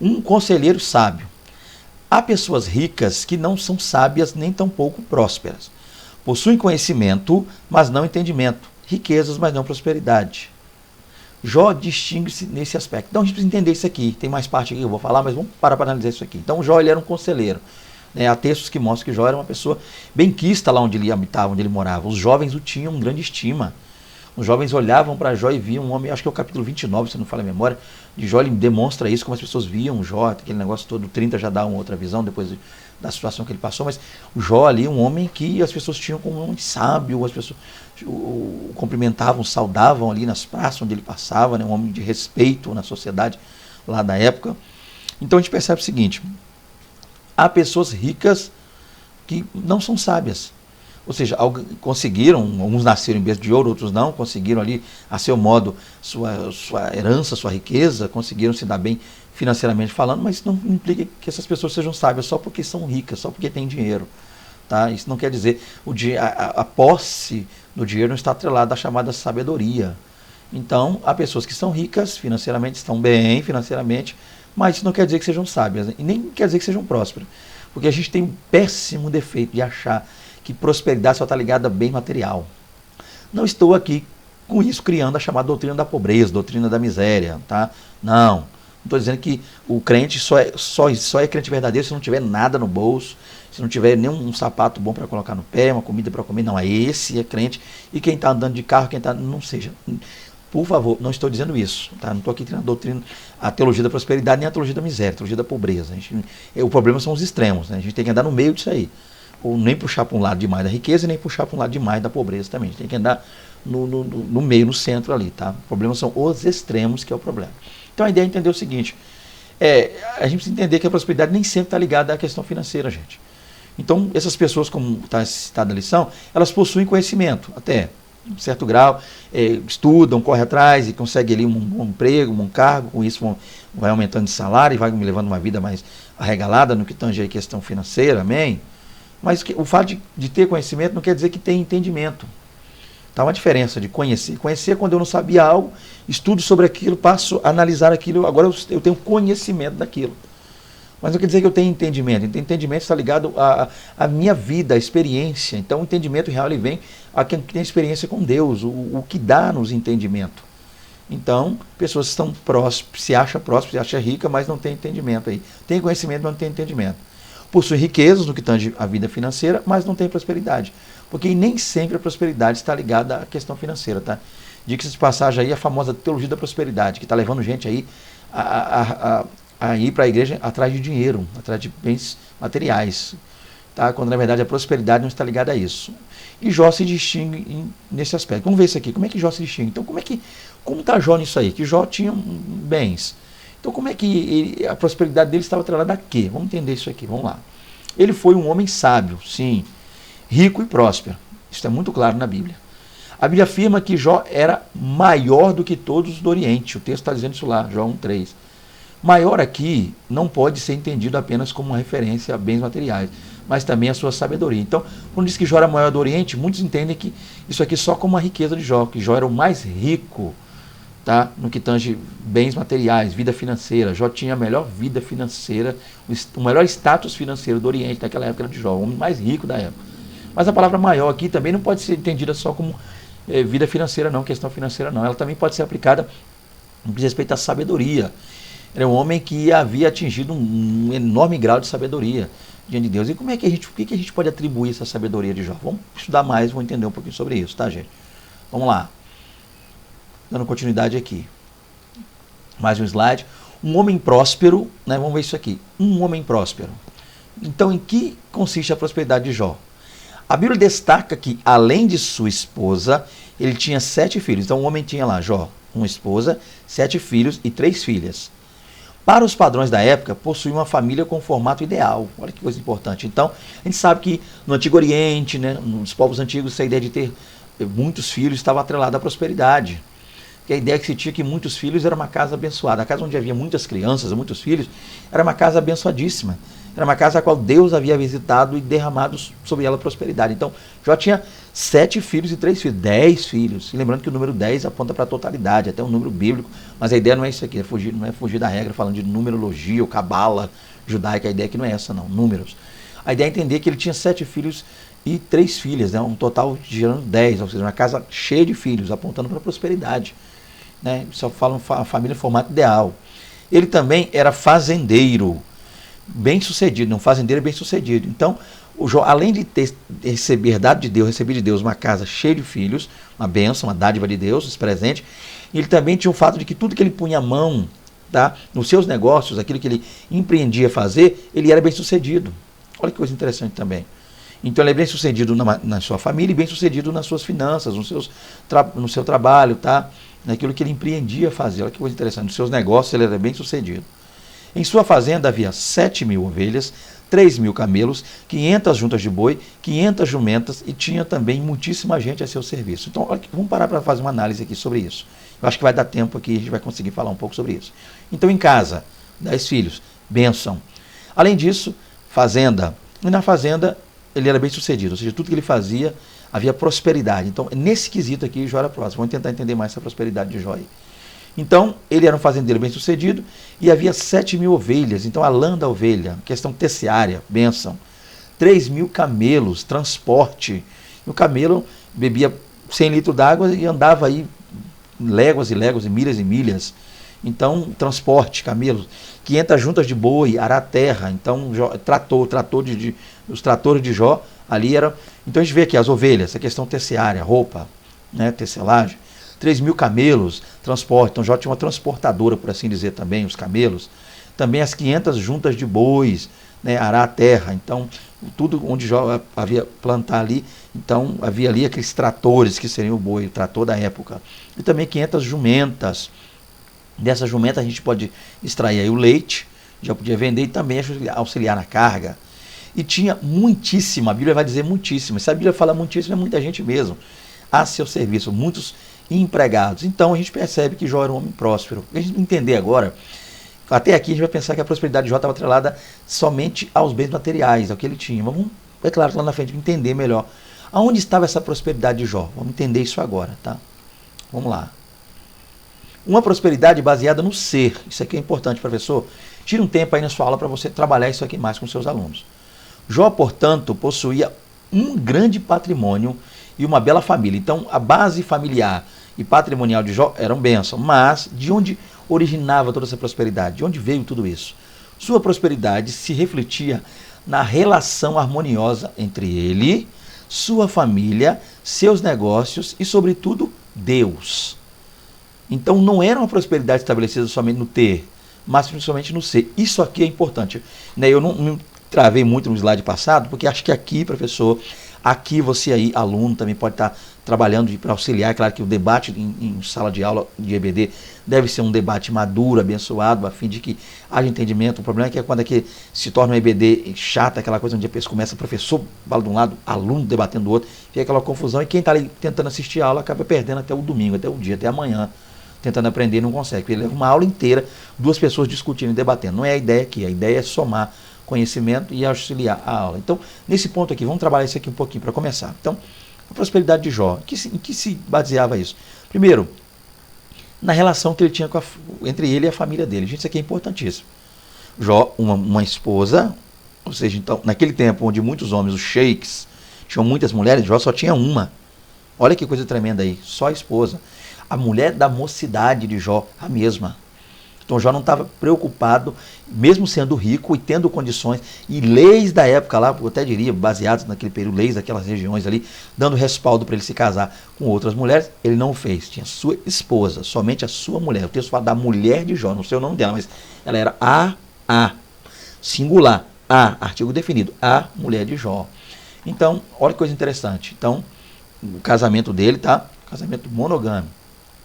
Um conselheiro sábio. Há pessoas ricas que não são sábias nem tampouco prósperas. Possuem conhecimento, mas não entendimento. Riquezas, mas não prosperidade. Jó distingue-se nesse aspecto. Então a gente precisa entender isso aqui. Tem mais parte aqui que eu vou falar, mas vamos parar para analisar isso aqui. Então Jó, ele era um conselheiro. Há textos que mostram que Jó era uma pessoa benquista lá onde ele habitava, onde ele morava. Os jovens o tinham com grande estima. Os jovens olhavam para Jó e viam um homem, acho que é o capítulo 29, se não falha a memória, de Jó, ele demonstra isso, como as pessoas viam Jó, aquele negócio todo. 30 já dá uma outra visão depois da situação que ele passou, mas o Jó ali, um homem que as pessoas tinham como um homem sábio, as pessoas o cumprimentavam, saudavam ali nas praças onde ele passava, né, um homem de respeito na sociedade lá da época. Então a gente percebe o seguinte: há pessoas ricas que não são sábias. Ou seja, conseguiram, uns nasceram em berço de ouro, outros não, conseguiram ali, a seu modo, sua herança, sua riqueza, conseguiram se dar bem financeiramente falando, mas isso não implica que essas pessoas sejam sábias só porque são ricas, só porque têm dinheiro. Tá? Isso não quer dizer, a posse do dinheiro não está atrelada à chamada sabedoria. Então, há pessoas que são ricas financeiramente, estão bem financeiramente, mas isso não quer dizer que sejam sábias, e nem quer dizer que sejam prósperas. Porque a gente tem um péssimo defeito de achar que prosperidade só está ligada a bem material. Não estou aqui com isso criando a chamada doutrina da pobreza, doutrina da miséria, tá? Não estou dizendo que o crente só é crente verdadeiro se não tiver nada no bolso, se não tiver nenhum sapato bom para colocar no pé, uma comida para comer. Não, esse é crente. E quem está andando de carro, quem está... Não seja. Por favor, não estou dizendo isso. Tá? Não estou aqui criando a teologia da prosperidade nem a teologia da miséria, a teologia da pobreza. O problema são os extremos. Né? A gente tem que andar no meio disso aí. Ou nem puxar para um lado demais da riqueza, nem puxar para um lado demais da pobreza também. A gente tem que andar no meio, no centro ali. Tá? O problema são os extremos, que é o problema. Então a ideia é entender o seguinte: a gente precisa entender que a prosperidade nem sempre está ligada à questão financeira, gente. Então essas pessoas, como está citado na lição, elas possuem conhecimento, até um certo grau, estudam, correm atrás e conseguem ali um emprego, um cargo, com isso vai aumentando de salário e vai me levando uma vida mais arregalada no que tange a questão financeira, amém? Mas o fato de ter conhecimento não quer dizer que tem entendimento. Tá uma diferença de conhecer. Conhecer quando eu não sabia algo, estudo sobre aquilo, passo a analisar aquilo, agora eu tenho conhecimento daquilo. Mas não quer dizer que eu tenho entendimento. Entendimento está ligado à minha vida, à experiência. Então o entendimento real ele vem a quem tem experiência com Deus, o que dá-nos entendimento. Então, pessoas que estão próximas, se acha próxima, se acha rica, mas não tem entendimento aí. Tem conhecimento, mas não tem entendimento. Possui riquezas no que tange a vida financeira, mas não tem prosperidade. Porque nem sempre a prosperidade está ligada à questão financeira, tá? Diga-se de passagem aí a famosa teologia da prosperidade, que está levando gente aí a ir para a igreja atrás de dinheiro, atrás de bens materiais, tá? Quando na verdade a prosperidade não está ligada a isso. E Jó se distingue nesse aspecto. Vamos ver isso aqui, como é que Jó se distingue? Então como está Jó nisso aí? Que Jó tinha bens. Então como é que a prosperidade dele estava atrelada a quê? Vamos entender isso aqui, vamos lá. Ele foi um homem sábio, sim, rico e próspero. Isso é muito claro na Bíblia. A Bíblia afirma que Jó era maior do que todos do Oriente. O texto está dizendo isso lá, Jó 1,3. Maior aqui não pode ser entendido apenas como uma referência a bens materiais, mas também a sua sabedoria. Então, quando diz que Jó era maior do Oriente, muitos entendem que isso aqui só como uma riqueza de Jó, que Jó era o mais rico, tá? No que tange bens materiais, vida financeira. Jó tinha a melhor vida financeira, o melhor status financeiro do Oriente naquela época era de Jó, o homem mais rico da época. Mas a palavra maior aqui também não pode ser entendida só como vida financeira não, questão financeira não. Ela também pode ser aplicada no que diz respeito à sabedoria. Era um homem que havia atingido um enorme grau de sabedoria diante de Deus. E como é que o que a gente pode atribuir essa sabedoria de Jó? Vamos estudar mais, vamos entender um pouquinho sobre isso, tá, gente? Vamos lá. Dando continuidade aqui. Mais um slide. Um homem próspero, né? Vamos ver isso aqui. Um homem próspero. Então, em que consiste a prosperidade de Jó? A Bíblia destaca que, além de sua esposa, ele tinha 7 filhos. Então, o homem tinha lá, Jó, uma esposa, 7 filhos e 3 filhas. Para os padrões da época, possuía uma família com formato ideal. Olha que coisa importante. Então, a gente sabe que no Antigo Oriente, né, nos povos antigos, essa ideia de ter muitos filhos estava atrelada à prosperidade. Que a ideia que se tinha que muitos filhos era uma casa abençoada. A casa onde havia muitas crianças, muitos filhos, era uma casa abençoadíssima. Era uma casa a qual Deus havia visitado e derramado sobre ela prosperidade. Então, Jó tinha 7 filhos e 3 filhos, 10 filhos. E lembrando que o número 10 aponta para a totalidade, até um número bíblico. Mas a ideia não é isso aqui, não é fugir da regra, falando de numerologia ou cabala judaica. A ideia aqui não é essa, não, números. A ideia é entender que ele tinha 7 filhos e 3 filhas, né, um total gerando 10, ou seja, uma casa cheia de filhos, apontando para a prosperidade. Né? Só falam a família em formato ideal. Ele também era fazendeiro, bem sucedido, um fazendeiro bem sucedido. Então, o Jó, além de receber de Deus uma casa cheia de filhos, uma bênção, uma dádiva de Deus, esse presente, ele também tinha o fato de que tudo que ele punha a mão, tá, nos seus negócios, aquilo que ele empreendia a fazer, ele era bem sucedido. Olha que coisa interessante também. Então ele é bem sucedido na sua família e bem sucedido nas suas finanças, no seu trabalho, tá? Naquilo que ele empreendia a fazer. Olha que coisa interessante. Nos seus negócios ele era bem sucedido. Em sua fazenda havia 7.000 ovelhas, 3.000 camelos, 500 juntas de boi, 500 jumentas e tinha também muitíssima gente a seu serviço. Então, olha, vamos parar para fazer uma análise aqui sobre isso. Eu acho que vai dar tempo aqui, a gente vai conseguir falar um pouco sobre isso. Então, em casa, 10 filhos, bênção. Além disso, fazenda. E na fazenda, ele era bem sucedido, ou seja, tudo que ele fazia, havia prosperidade. Então, nesse quesito aqui, Jó era próximo. Vamos tentar entender mais essa prosperidade de Jó aí. Então, ele era um fazendeiro bem sucedido e havia 7.000 ovelhas. Então, a lã da ovelha, questão terciária, bênção. 3.000 camelos, transporte. E o camelo bebia 100 litros d'água e andava aí léguas e léguas, e milhas. Então, transporte, camelos. 500 juntas de boi, arar terra. Então, os tratores de Jó ali eram... Então, a gente vê aqui as ovelhas, a questão terciária, roupa, né, tecelagem. 3.000 camelos, transporte. Então, Jó tinha uma transportadora, por assim dizer, também, os camelos. Também as 500 juntas de bois, né, arar a terra. Então, tudo onde Jó havia plantar ali, então, havia ali aqueles tratores, que seriam o boi, o trator da época. E também 500 jumentas. Dessas jumentas a gente pode extrair aí o leite, já podia vender e também auxiliar na carga. E tinha muitíssima, a Bíblia vai dizer muitíssima. Se a Bíblia fala muitíssima, é muita gente mesmo a seu serviço, muitos empregados. Então a gente percebe que Jó era um homem próspero. A gente entender agora, até aqui a gente vai pensar que a prosperidade de Jó estava atrelada somente aos bens materiais, ao que ele tinha. Mas vamos, é claro, lá na frente entender melhor Aonde estava essa prosperidade de Jó? Vamos entender isso agora, tá? Vamos lá. Uma prosperidade baseada no ser. Isso aqui é importante, professor. Tire um tempo aí na sua aula para você trabalhar isso aqui mais com seus alunos. Jó, portanto, possuía um grande patrimônio e uma bela família. Então, a base familiar e patrimonial de Jó eram bênçãos. Mas, de onde originava toda essa prosperidade? De onde veio tudo isso? Sua prosperidade se refletia na relação harmoniosa entre ele, sua família, seus negócios e, sobretudo, Deus. Então, não era uma prosperidade estabelecida somente no ter, mas principalmente no ser. Isso aqui é importante. Eu não travei muito no slide passado, porque acho que aqui, professor, aqui você aí, aluno, também pode estar trabalhando para auxiliar. É claro que o debate em sala de aula de EBD deve ser um debate maduro, abençoado, a fim de que haja entendimento. O problema é que quando aqui se torna um EBD chato, aquela coisa onde a pessoa começa, professor fala de um lado, aluno debatendo do outro, fica aquela confusão, e quem está ali tentando assistir a aula acaba perdendo até o domingo, até o dia, até amanhã, tentando aprender e não consegue. Ele leva uma aula inteira, duas pessoas discutindo e debatendo. Não é a ideia aqui, a ideia é somar conhecimento e auxiliar a aula. Então, nesse ponto aqui, vamos trabalhar isso aqui um pouquinho para começar. Então, a prosperidade de Jó, em que se baseava isso? Primeiro, na relação que ele tinha entre ele e a família dele. Gente, isso aqui é importantíssimo. Jó, uma esposa, ou seja, então, naquele tempo onde muitos homens, os sheiks, tinham muitas mulheres, Jó só tinha uma. Olha que coisa tremenda aí, só a esposa. A mulher da mocidade de Jó, a mesma. Então Jó não estava preocupado, mesmo sendo rico e tendo condições, e leis da época lá, eu até diria, baseadas naquele período, leis daquelas regiões ali, dando respaldo para ele se casar com outras mulheres, ele não o fez. Tinha sua esposa, somente a sua mulher. O texto fala da mulher de Jó, não sei o nome dela, mas ela era a singular, artigo definido, a mulher de Jó. Então, olha que coisa interessante. Então, o casamento dele, tá? Casamento monogâmico.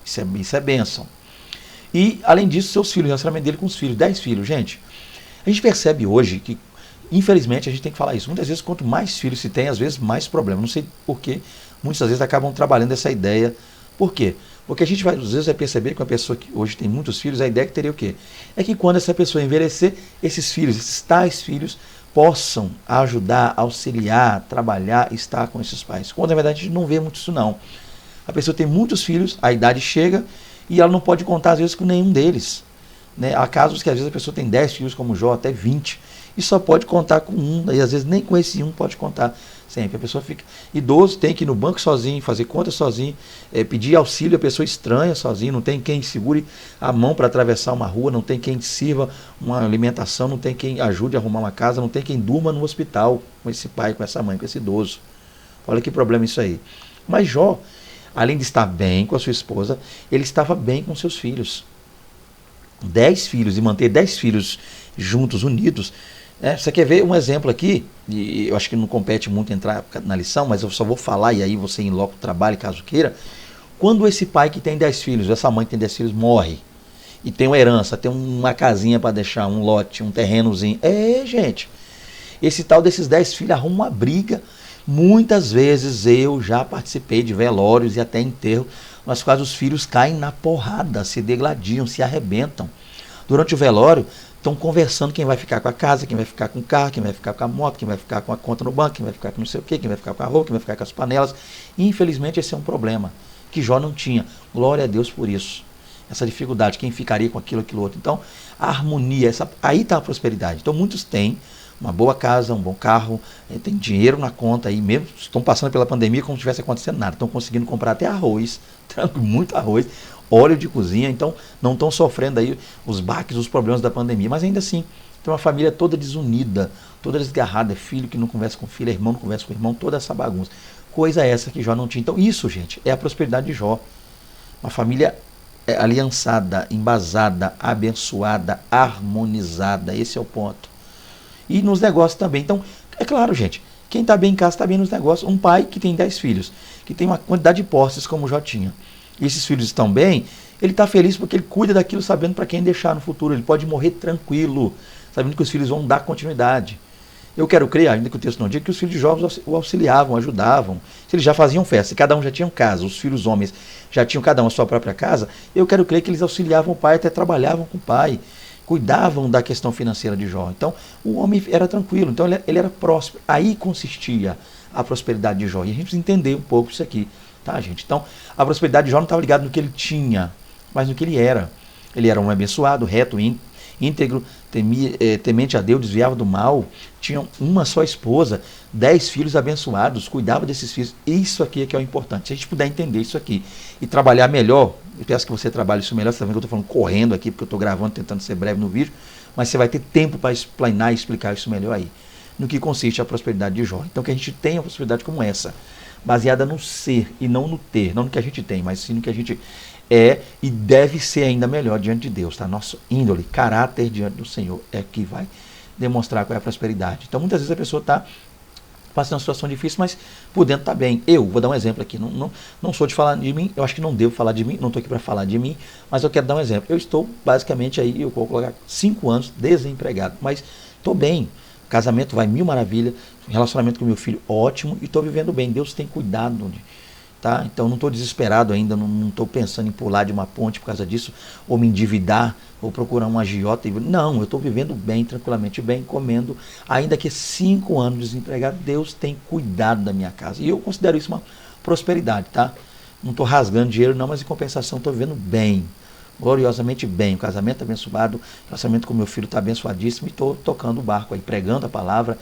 Isso é bênção. E, além disso, seus filhos, o relacionamento dele com os filhos, 10 filhos. Gente, a gente percebe hoje que, infelizmente, a gente tem que falar isso. Muitas vezes, quanto mais filhos se tem, às vezes, mais problema. Não sei porquê, muitas vezes acabam trabalhando essa ideia. Por quê? Porque a gente vai, às vezes, vai perceber que uma pessoa que hoje tem muitos filhos, a ideia que teria o quê? É que quando essa pessoa envelhecer, esses filhos, esses tais filhos, possam ajudar, auxiliar, trabalhar, estar com esses pais. Quando, na verdade, a gente não vê muito isso, não. A pessoa tem muitos filhos, a idade chega e ela não pode contar, às vezes, com nenhum deles. Né? Há casos que, às vezes, a pessoa tem 10 filhos, como Jó, até 20, e só pode contar com um, e às vezes nem com esse um pode contar sempre. A pessoa fica idoso, tem que ir no banco sozinho, fazer conta sozinho, pedir auxílio a pessoa estranha sozinho, não tem quem segure a mão para atravessar uma rua, não tem quem sirva uma alimentação, não tem quem ajude a arrumar uma casa, não tem quem durma no hospital com esse pai, com essa mãe, com esse idoso. Olha que problema isso aí. Mas Jó, além de estar bem com a sua esposa, ele estava bem com seus filhos. 10 filhos, e manter 10 filhos juntos, unidos. Você quer ver um exemplo aqui? E eu acho que não compete muito entrar na lição, mas eu só vou falar e aí você em loco trabalhe, caso queira. Quando esse pai que tem 10 filhos, essa mãe que tem 10 filhos, morre, e tem uma herança, tem uma casinha para deixar, um lote, um terrenozinho. Gente, esse tal desses 10 filhos arruma uma briga. Muitas vezes eu já participei de velórios e até enterro, nas quais os filhos caem na porrada, se degladiam, se arrebentam. Durante o velório, estão conversando quem vai ficar com a casa, quem vai ficar com o carro, quem vai ficar com a moto, quem vai ficar com a conta no banco, quem vai ficar com não sei o quê, quem vai ficar com a roupa, quem vai ficar com as panelas. E, infelizmente, esse é um problema que Jó não tinha. Glória a Deus por isso. Essa dificuldade, quem ficaria com aquilo, aquilo outro. Então, a harmonia, aí está a prosperidade. Então, muitos têm uma boa casa, um bom carro, tem dinheiro na conta aí mesmo, estão passando pela pandemia como se tivesse acontecendo nada, estão conseguindo comprar até arroz, muito arroz, óleo de cozinha, então não estão sofrendo aí os baques, os problemas da pandemia, mas ainda assim, tem uma família toda desunida, toda desgarrada, é filho que não conversa com filho, é irmão que não conversa com irmão, toda essa bagunça. Coisa essa que Jó não tinha. Então isso, gente, é a prosperidade de Jó. Uma família aliançada, embasada, abençoada, harmonizada, esse é o ponto. E nos negócios também. Então, é claro, gente, quem está bem em casa está bem nos negócios. Um pai que tem 10 filhos, que tem uma quantidade de posses como Jó tinha, e esses filhos estão bem, ele está feliz porque ele cuida daquilo sabendo para quem deixar no futuro. Ele pode morrer tranquilo, sabendo que os filhos vão dar continuidade. Eu quero crer, ainda que o texto não diga, que os filhos de Jó o auxiliavam, ajudavam. Se eles já faziam festa, se cada um já tinha casa, os filhos homens já tinham cada um a sua própria casa, eu quero crer que eles auxiliavam o pai, até trabalhavam com o pai, cuidavam da questão financeira de Jó. Então, o homem era tranquilo, então ele era próspero. Aí consistia a prosperidade de Jó. E a gente precisa entender um pouco isso aqui, tá, gente? Então, a prosperidade de Jó não estava ligada no que ele tinha, mas no que ele era. Ele era um abençoado, reto, íntegro, temente a Deus, desviava do mal, tinha uma só esposa, 10 filhos abençoados, cuidava desses filhos. Isso aqui é que é o importante. Se a gente puder entender isso aqui e trabalhar melhor, eu peço que você trabalhe isso melhor. Você está vendo que eu estou falando correndo aqui, porque eu estou gravando, tentando ser breve no vídeo, mas você vai ter tempo para explanar e explicar isso melhor aí. No que consiste a prosperidade de Jó. Então que a gente tenha uma prosperidade como essa, baseada no ser e não no ter, não no que a gente tem, mas sim no que a gente é e deve ser ainda melhor diante de Deus, tá? Nosso índole, caráter diante do Senhor é que vai demonstrar qual é a prosperidade. Então muitas vezes a pessoa está passando uma situação difícil, mas por dentro está bem. Eu vou dar um exemplo aqui, não sou de falar de mim, eu acho que não devo falar de mim, não estou aqui para falar de mim, mas eu quero dar um exemplo. Eu estou basicamente aí, eu vou colocar 5 anos desempregado, mas estou bem. Casamento vai mil maravilha, relacionamento com meu filho ótimo e estou vivendo bem. Deus tem cuidado de, tá? Então não estou desesperado ainda, não estou pensando em pular de uma ponte por causa disso, ou me endividar, ou procurar um agiota. Não, eu estou vivendo bem, tranquilamente bem, comendo, ainda que 5 anos desempregado, Deus tem cuidado da minha casa. E eu considero isso uma prosperidade, tá? Não estou rasgando dinheiro não, mas em compensação estou vivendo bem, gloriosamente bem. O casamento abençoado, o relacionamento com meu filho está abençoadíssimo e estou tocando o barco aí, pregando a palavra,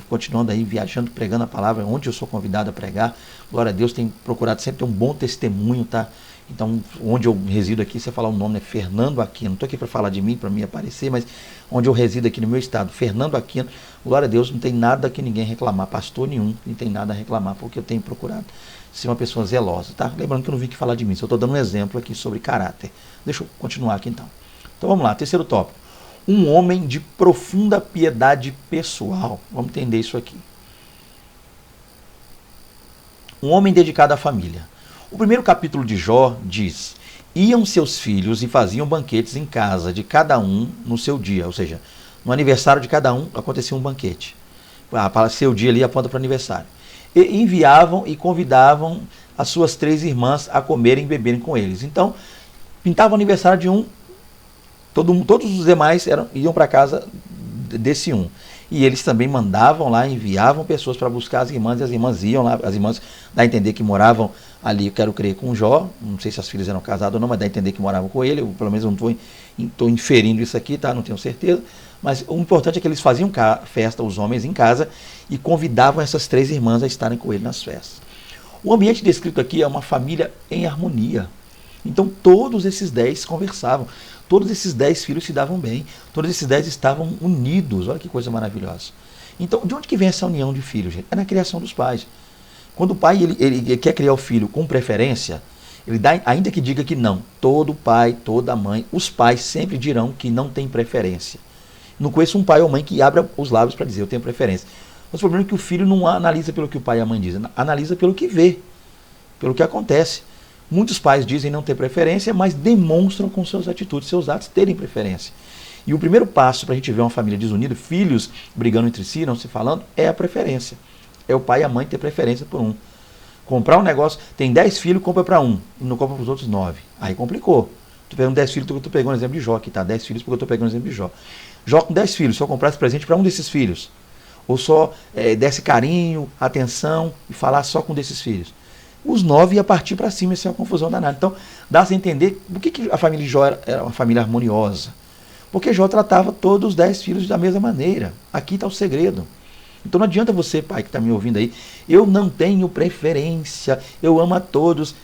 continuando aí, viajando, pregando a palavra, onde eu sou convidado a pregar. Glória a Deus, tenho procurado sempre ter um bom testemunho, tá? Então, onde eu resido aqui, você falar o nome é Fernando Aquino. Não estou aqui para falar de mim, para me aparecer, mas onde eu resido aqui no meu estado, Fernando Aquino. Glória a Deus, não tem nada que ninguém reclamar, pastor nenhum, não tem nada a reclamar, porque eu tenho procurado ser uma pessoa zelosa, tá? Lembrando que eu não vim aqui falar de mim, só estou dando um exemplo aqui sobre caráter. Deixa eu continuar aqui então. Então vamos lá, terceiro tópico. Um homem de profunda piedade pessoal. Vamos entender isso aqui. Um homem dedicado à família. O primeiro capítulo de Jó diz: iam seus filhos e faziam banquetes em casa de cada um no seu dia. Ou seja, no aniversário de cada um acontecia um banquete. Para seu dia ali aponta para o aniversário. E enviavam e convidavam as suas 3 irmãs a comerem e beberem com eles. Então, pintava o aniversário de um, todos os demais iam para casa desse um. E eles também mandavam lá, enviavam pessoas para buscar as irmãs, e as irmãs iam lá, as irmãs dá a entender que moravam ali, eu quero crer, com Jó, não sei se as filhas eram casadas ou não, mas dá a entender que moravam com ele, eu, pelo menos não estou inferindo isso aqui, tá? Não tenho certeza, mas o importante é que eles faziam festa, os homens em casa, e convidavam essas 3 irmãs a estarem com ele nas festas. O ambiente descrito aqui é uma família em harmonia. Então todos esses 10 conversavam, todos esses 10 filhos se davam bem, todos esses 10 estavam unidos. Olha que coisa maravilhosa. Então, de onde que vem essa união de filhos, gente? É na criação dos pais. Quando o pai ele quer criar o filho com preferência, ele dá, ainda que diga que não, todo pai, toda mãe, os pais sempre dirão que não tem preferência. Não conheço um pai ou mãe que abra os lábios para dizer eu tenho preferência. Mas o problema é que o filho não analisa pelo que o pai e a mãe dizem, analisa pelo que vê, pelo que acontece. Muitos pais dizem não ter preferência, mas demonstram com suas atitudes, seus atos, terem preferência. E o primeiro passo para a gente ver uma família desunida, filhos brigando entre si, não se falando, é a preferência. É o pai e a mãe ter preferência por um. Comprar um negócio, tem 10 filhos, compra para um, e não compra para os outros 9. Aí complicou. Estou pegando 10 filhos, estou pegando o exemplo de Jó aqui, tá? 10 filhos porque eu estou pegando o exemplo de Jó. Jó com 10 filhos, só comprasse presente para um desses filhos. Ou só desse carinho, atenção e falar só com um desses filhos. Os 9 ia partir para cima, isso é uma confusão danada. Então, dá-se a entender por que a família de Jó era uma família harmoniosa. Porque Jó tratava todos os 10 filhos da mesma maneira. Aqui está o segredo. Então não adianta você, pai, que está me ouvindo aí, eu não tenho preferência, eu amo a todos.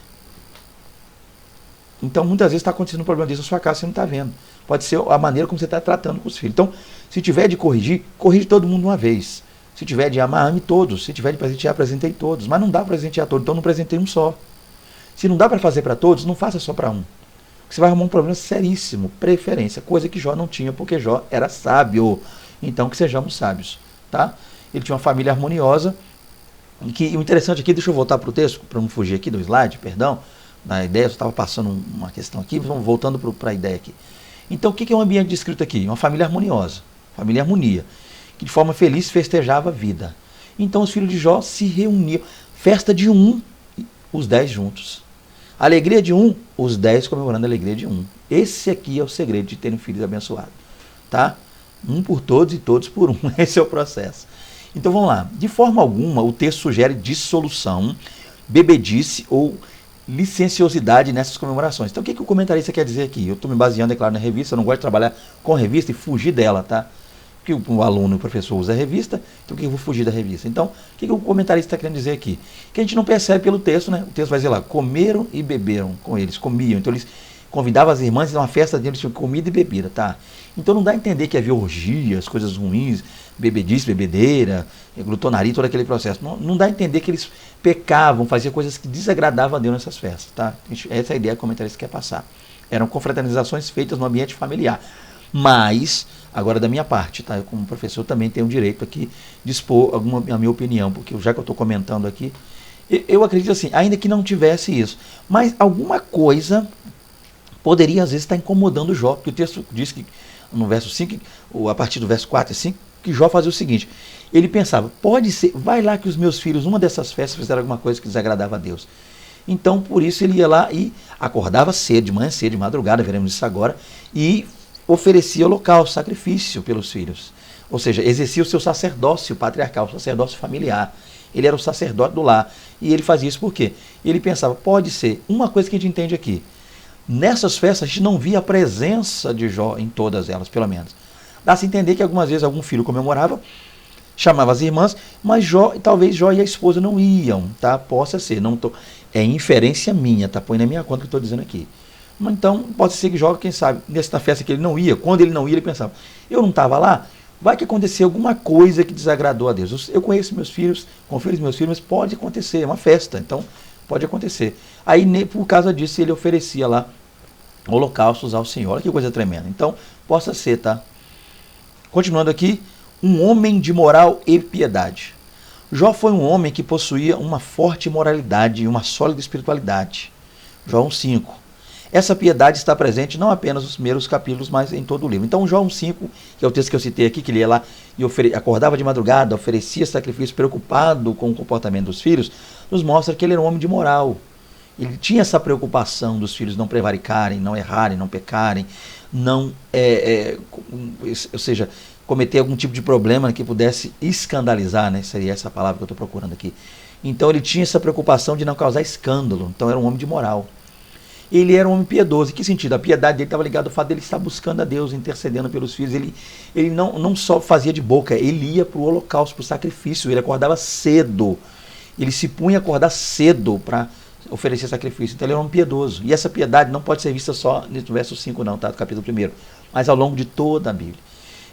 Então muitas vezes está acontecendo um problema desse na sua casa, você não está vendo. Pode ser a maneira como você está tratando com os filhos. Então, se tiver de corrigir, corrige todo mundo uma vez. Se tiver de amar, ame todos. Se tiver de presentear, presentei todos. Mas não dá para presentear todos, então não presentei um só. Se não dá para fazer para todos, não faça só para um. Você vai arrumar um problema seríssimo, preferência, coisa que Jó não tinha, porque Jó era sábio. Então que sejamos sábios, tá? Ele tinha uma família harmoniosa. E o interessante aqui, deixa eu voltar para o texto, para não fugir aqui do slide, perdão, na ideia, eu estava passando uma questão aqui, vamos voltando para a ideia aqui. Então o que é um ambiente descrito aqui? Uma família harmoniosa, família harmonia, que de forma feliz festejava a vida. Então os filhos de Jó se reuniam, festa de um, os 10 juntos. Alegria de um, os 10 comemorando a alegria de um. Esse aqui é o segredo de terem filhos abençoados, tá? Um por todos e todos por um, esse é o processo. Então vamos lá. De forma alguma, o texto sugere dissolução, bebedice ou licenciosidade nessas comemorações. Então o que o comentarista quer dizer aqui? Eu estou me baseando, é claro, na revista, eu não gosto de trabalhar com revista e fugir dela, tá? Porque o aluno, o professor usa a revista, então por que eu vou fugir da revista? Então, o que o comentarista está querendo dizer aqui? Que a gente não percebe pelo texto, né? O texto vai dizer lá, comeram e beberam com eles, comiam. Então eles convidavam as irmãs a uma festa deles, tinham comida e bebida, tá? Então não dá a entender que havia orgias, coisas ruins, bebedice, bebedeira, glutonaria, todo aquele processo. Não dá a entender que eles pecavam, faziam coisas que desagradavam a Deus nessas festas, tá? Essa é a ideia que o comentarista quer passar. Eram confraternizações feitas no ambiente familiar. Mas, agora da minha parte, tá? Eu como professor também tenho o direito aqui de expor a minha opinião, porque já que eu estou comentando aqui, eu acredito assim, ainda que não tivesse isso, mas alguma coisa poderia às vezes estar incomodando Jó, porque o texto diz que no verso 5, ou a partir do verso 4 e 5, que Jó fazia o seguinte, ele pensava, pode ser, vai lá que os meus filhos, numa dessas festas, fizeram alguma coisa que desagradava a Deus. Então, por isso ele ia lá e acordava cedo, de manhã cedo, de madrugada, veremos isso agora, e oferecia holocausto, sacrifício pelos filhos. Ou seja, exercia o seu sacerdócio patriarcal, o sacerdócio familiar. Ele era o sacerdote do lar. E ele fazia isso por quê? Ele pensava, pode ser, uma coisa que a gente entende aqui, nessas festas a gente não via a presença de Jó em todas elas, pelo menos. Dá-se a entender que algumas vezes algum filho comemorava, chamava as irmãs, mas talvez Jó e a esposa não iam, tá? Possa ser, é inferência minha, tá? Põe na minha conta o que eu estou dizendo aqui. Então, pode ser que Jó, quem sabe, nessa festa que ele não ia, quando ele não ia, ele pensava, eu não estava lá, vai que aconteceu alguma coisa que desagradou a Deus. Eu conheço meus filhos, confio nos meus filhos, mas pode acontecer, é uma festa, então pode acontecer. Aí, por causa disso, ele oferecia lá holocaustos ao Senhor. Olha que coisa tremenda. Então, possa ser, tá? Continuando aqui, um homem de moral e piedade. Jó foi um homem que possuía uma forte moralidade e uma sólida espiritualidade. Jó 1,5. Essa piedade está presente não apenas nos primeiros capítulos, mas em todo o livro. Então, Jó 1,5, que é o texto que eu citei aqui, que ele ia lá e acordava de madrugada, oferecia sacrifício, preocupado com o comportamento dos filhos, nos mostra que ele era um homem de moral. Ele tinha essa preocupação dos filhos não prevaricarem, não errarem, não pecarem, não, ou seja, cometer algum tipo de problema que pudesse escandalizar, né? Seria essa palavra que eu estou procurando aqui. Então, ele tinha essa preocupação de não causar escândalo. Então, era um homem de moral. Ele era um homem piedoso. Em que sentido? A piedade dele estava ligada ao fato dele estar buscando a Deus, intercedendo pelos filhos. Ele não só fazia de boca, ele ia para o holocausto, para o sacrifício. Ele acordava cedo. Ele se punha a acordar cedo para oferecer sacrifício. Então ele era um homem piedoso. E essa piedade não pode ser vista só no verso 5 não, tá? Do capítulo 1, mas ao longo de toda a Bíblia.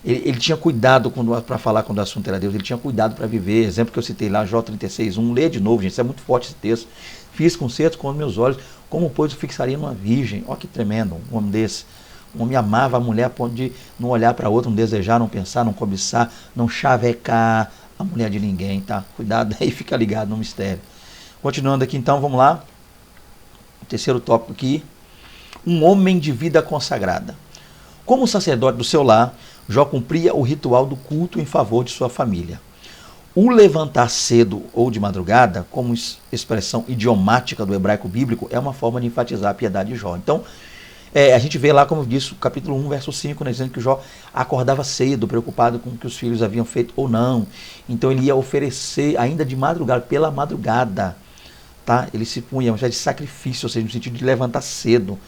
Ele tinha cuidado para falar quando o assunto era Deus, ele tinha cuidado para viver. Exemplo que eu citei lá, Jó 36:1, lê de novo, gente, isso é muito forte esse texto. Fiz concerto com os meus olhos, como pois eu fixaria numa virgem. Olha que tremendo, um homem desse. Um homem amava a mulher a ponto de não olhar para outra, não desejar, não pensar, não cobiçar, não chavecar a mulher de ninguém, tá? Cuidado aí, fica ligado no mistério. Continuando aqui então, vamos lá. O terceiro tópico aqui. Um homem de vida consagrada. Como sacerdote do seu lar, Jó cumpria o ritual do culto em favor de sua família. O levantar cedo ou de madrugada, como expressão idiomática do hebraico bíblico, é uma forma de enfatizar a piedade de Jó. Então, a gente vê lá, como eu disse, capítulo 1, verso 5, né, dizendo que Jó acordava cedo, preocupado com o que os filhos haviam feito ou não. Então, ele ia oferecer ainda de madrugada, pela madrugada, tá? Ele se punha de sacrifício, ou seja, no sentido de levantar cedo.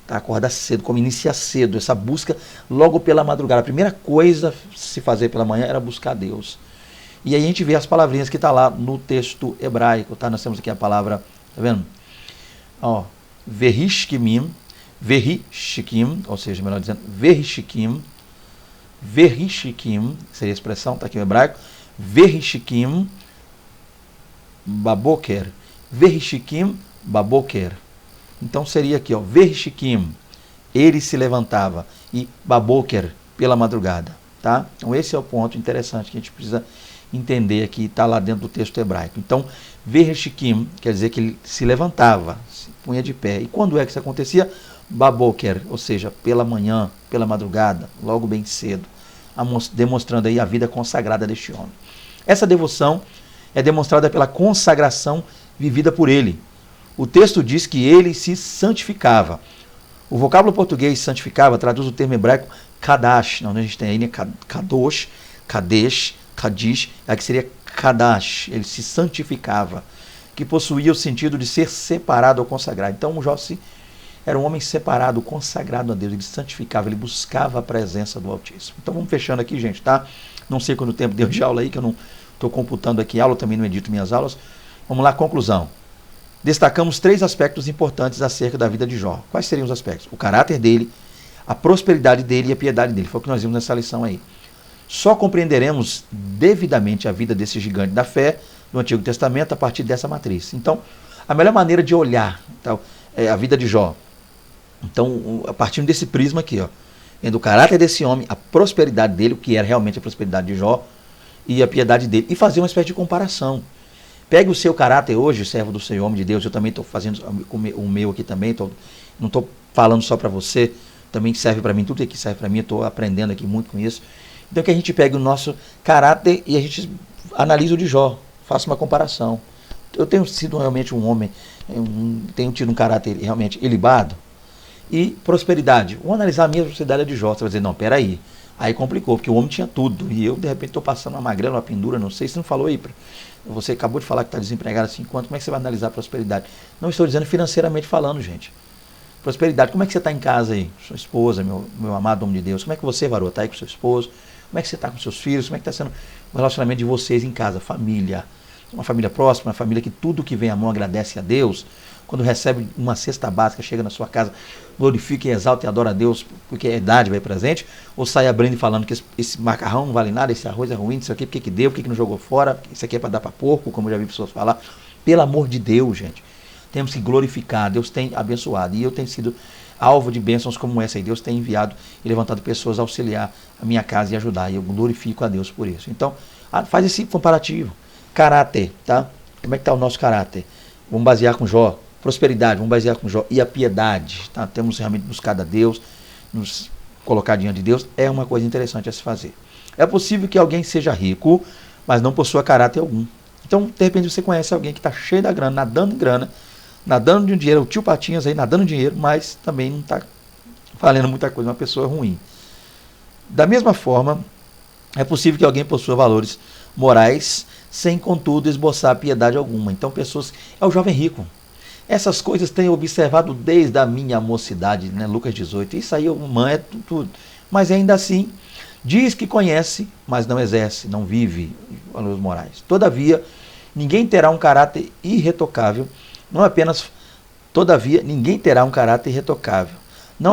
Tá, acordar cedo, como iniciar cedo, essa busca logo pela madrugada. A primeira coisa a se fazer pela manhã era buscar Deus. E aí a gente vê as palavrinhas que está lá no texto hebraico, tá? Nós temos aqui a palavra, tá vendo? Ó, verishkim, ou seja, melhor dizendo, verishkim, seria a expressão, está aqui o hebraico, verishkim baboker, Então seria aqui, ó, Verishkim, ele se levantava, e Baboker, pela madrugada, tá? Então esse é o ponto interessante que a gente precisa entender aqui, está lá dentro do texto hebraico. Então, Verishkim quer dizer que ele se levantava, se punha de pé. E quando é que isso acontecia? Baboker, ou seja, pela manhã, pela madrugada, logo bem cedo, demonstrando aí a vida consagrada deste homem. Essa devoção é demonstrada pela consagração vivida por ele. O texto diz que ele se santificava. O vocábulo português santificava traduz o termo hebraico kadash, onde a gente tem aí, né, kadosh, kadesh, Kadish, aqui seria Kadash, ele se santificava, que possuía o sentido de ser separado ou consagrado. Então o Jó era um homem separado, consagrado a Deus, ele santificava, ele buscava a presença do Altíssimo. Então vamos fechando aqui, gente, tá? Não sei quanto tempo deu de aula aí, que eu não estou computando aqui aula, também não edito minhas aulas. Vamos lá, conclusão. Destacamos 3 aspectos importantes acerca da vida de Jó. Quais seriam os aspectos? O caráter dele, a prosperidade dele e a piedade dele. Foi o que nós vimos nessa lição aí. Só compreenderemos devidamente a vida desse gigante da fé do Antigo Testamento a partir dessa matriz. Então, a melhor maneira de olhar a vida de Jó, então, a partir desse prisma aqui, ó, vendo o caráter desse homem, a prosperidade dele, o que era realmente a prosperidade de Jó, e a piedade dele, e fazer uma espécie de comparação. Pegue o seu caráter hoje, servo do Senhor, homem de Deus, eu também estou fazendo o meu aqui também, não estou falando só para você, também serve para mim, tudo aqui serve para mim, eu estou aprendendo aqui muito com isso. Então que a gente pegue o nosso caráter e a gente analise o de Jó, faça uma comparação. Eu tenho sido realmente um homem, tenho tido um caráter realmente ilibado, e prosperidade. Vamos analisar a minha prosperidade de Jó. Você vai dizer, não, peraí. Aí complicou, porque o homem tinha tudo. E eu, de repente, estou passando uma magrela, uma pendura, não sei. Você não falou aí. Você acabou de falar que está desempregado assim, como é que você vai analisar a prosperidade? Não estou dizendo financeiramente falando, gente. Prosperidade, como é que você está em casa aí? Sua esposa, meu amado homem de Deus. Como é que você, varô, está aí com seu esposo? Como é que você está com seus filhos? Como é que está sendo o relacionamento de vocês em casa? Família. Uma família próxima, uma família que tudo que vem à mão agradece a Deus. Quando recebe uma cesta básica, chega na sua casa, glorifica e exalta e adora a Deus, porque é dádiva, é presente, ou sai abrindo e falando que esse macarrão não vale nada, esse arroz é ruim, isso aqui, por que deu, por que não jogou fora, isso aqui é para dar para porco, como eu já vi pessoas falar. Pelo amor de Deus, gente, temos que glorificar, Deus tem abençoado, e eu tenho sido alvo de bênçãos como essa, e Deus tem enviado e levantado pessoas a auxiliar a minha casa e ajudar, e eu glorifico a Deus por isso. Então, faz esse comparativo. Caráter, tá? Como é que está o nosso caráter? Vamos basear com Jó. Prosperidade, vamos basear com Jó. E a piedade, tá? Temos realmente buscado a Deus, nos colocar diante de Deus, é uma coisa interessante a se fazer. É possível que alguém seja rico, mas não possua caráter algum. Então, de repente, você conhece alguém que está cheio da grana, nadando de um dinheiro, o tio Patinhas aí nadando dinheiro, mas também não está valendo muita coisa, uma pessoa ruim. Da mesma forma, é possível que alguém possua valores morais, sem, contudo, esboçar piedade alguma. Então, é o jovem rico. Essas coisas tenho observado desde a minha mocidade, né? Lucas 18. Isso aí é tudo. Mas ainda assim, diz que conhece, mas não exerce, não vive valores morais. Todavia, ninguém terá um caráter irretocável, não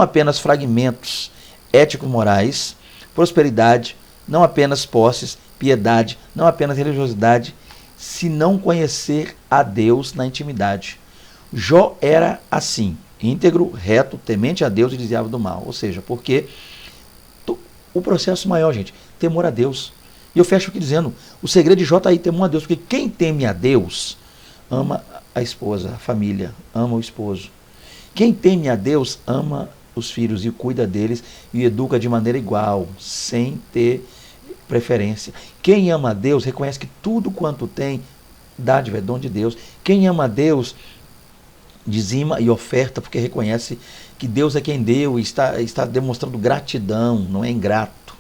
apenas fragmentos éticos morais, prosperidade, não apenas posses, piedade, não apenas religiosidade, se não conhecer a Deus na intimidade. Jó era assim, íntegro, reto, temente a Deus e desviava do mal. Ou seja, porque o processo maior, gente, temor a Deus. E eu fecho aqui dizendo, o segredo de Jó está aí, temor a Deus, porque quem teme a Deus ama a esposa, a família, ama o esposo. Quem teme a Deus ama os filhos e cuida deles e educa de maneira igual, sem ter preferência. Quem ama a Deus reconhece que tudo quanto tem, dádiva é dom de Deus. Quem ama a Deus dizima e oferta porque reconhece que Deus é quem deu e está demonstrando gratidão, não é ingrato.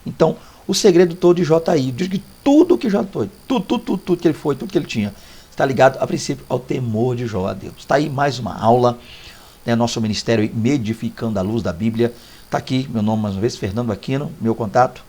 Então, o segredo todo de Jó está aí. Diz que tudo que Jó foi, tudo que ele foi, tudo que ele tinha, está ligado, a princípio, ao temor de Jó a Deus. Está aí mais uma aula, né, nosso ministério Medificando a Luz da Bíblia. Está aqui, meu nome mais uma vez, Fernando Aquino, meu contato,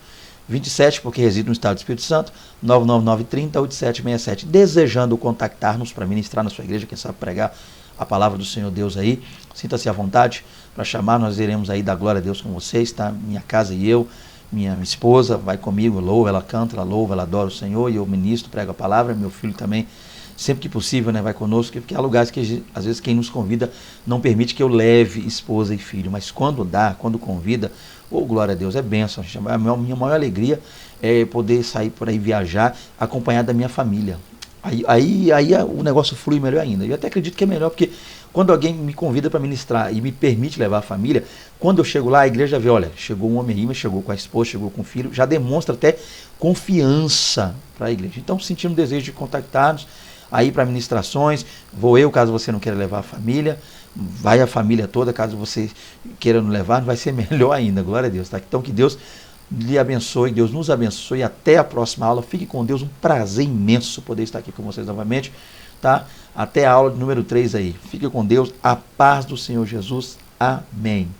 27, porque resido no estado do Espírito Santo, 99930-8767. Desejando contactar-nos para ministrar na sua igreja, quem sabe pregar a palavra do Senhor Deus aí, sinta-se à vontade para chamar, nós iremos aí dar glória a Deus com vocês, tá? Minha casa e eu, minha esposa vai comigo, louva, ela canta, ela louva, ela adora o Senhor, e eu ministro, prego a palavra, meu filho também, sempre que possível, né, vai conosco, porque há lugares que às vezes quem nos convida não permite que eu leve esposa e filho, mas quando dá, quando convida, glória a Deus, é bênção. A minha maior alegria é poder sair por aí, viajar, acompanhado da minha família. Aí o negócio flui melhor ainda. Eu até acredito que é melhor, porque quando alguém me convida para ministrar e me permite levar a família, quando eu chego lá, a igreja vê, olha, chegou um homem aí, mas chegou com a esposa, chegou com o filho, já demonstra até confiança para a igreja. Então, sentindo o desejo de contactar-nos aí para ministrações, vou eu, caso você não queira levar a família, vai a família toda, caso você queira não levar, vai ser melhor ainda, glória a Deus. Tá? Então, que Deus lhe abençoe, Deus nos abençoe. Até a próxima aula. Fique com Deus. Um prazer imenso poder estar aqui com vocês novamente. Tá? Até a aula de número 3 aí. Fique com Deus. A paz do Senhor Jesus. Amém.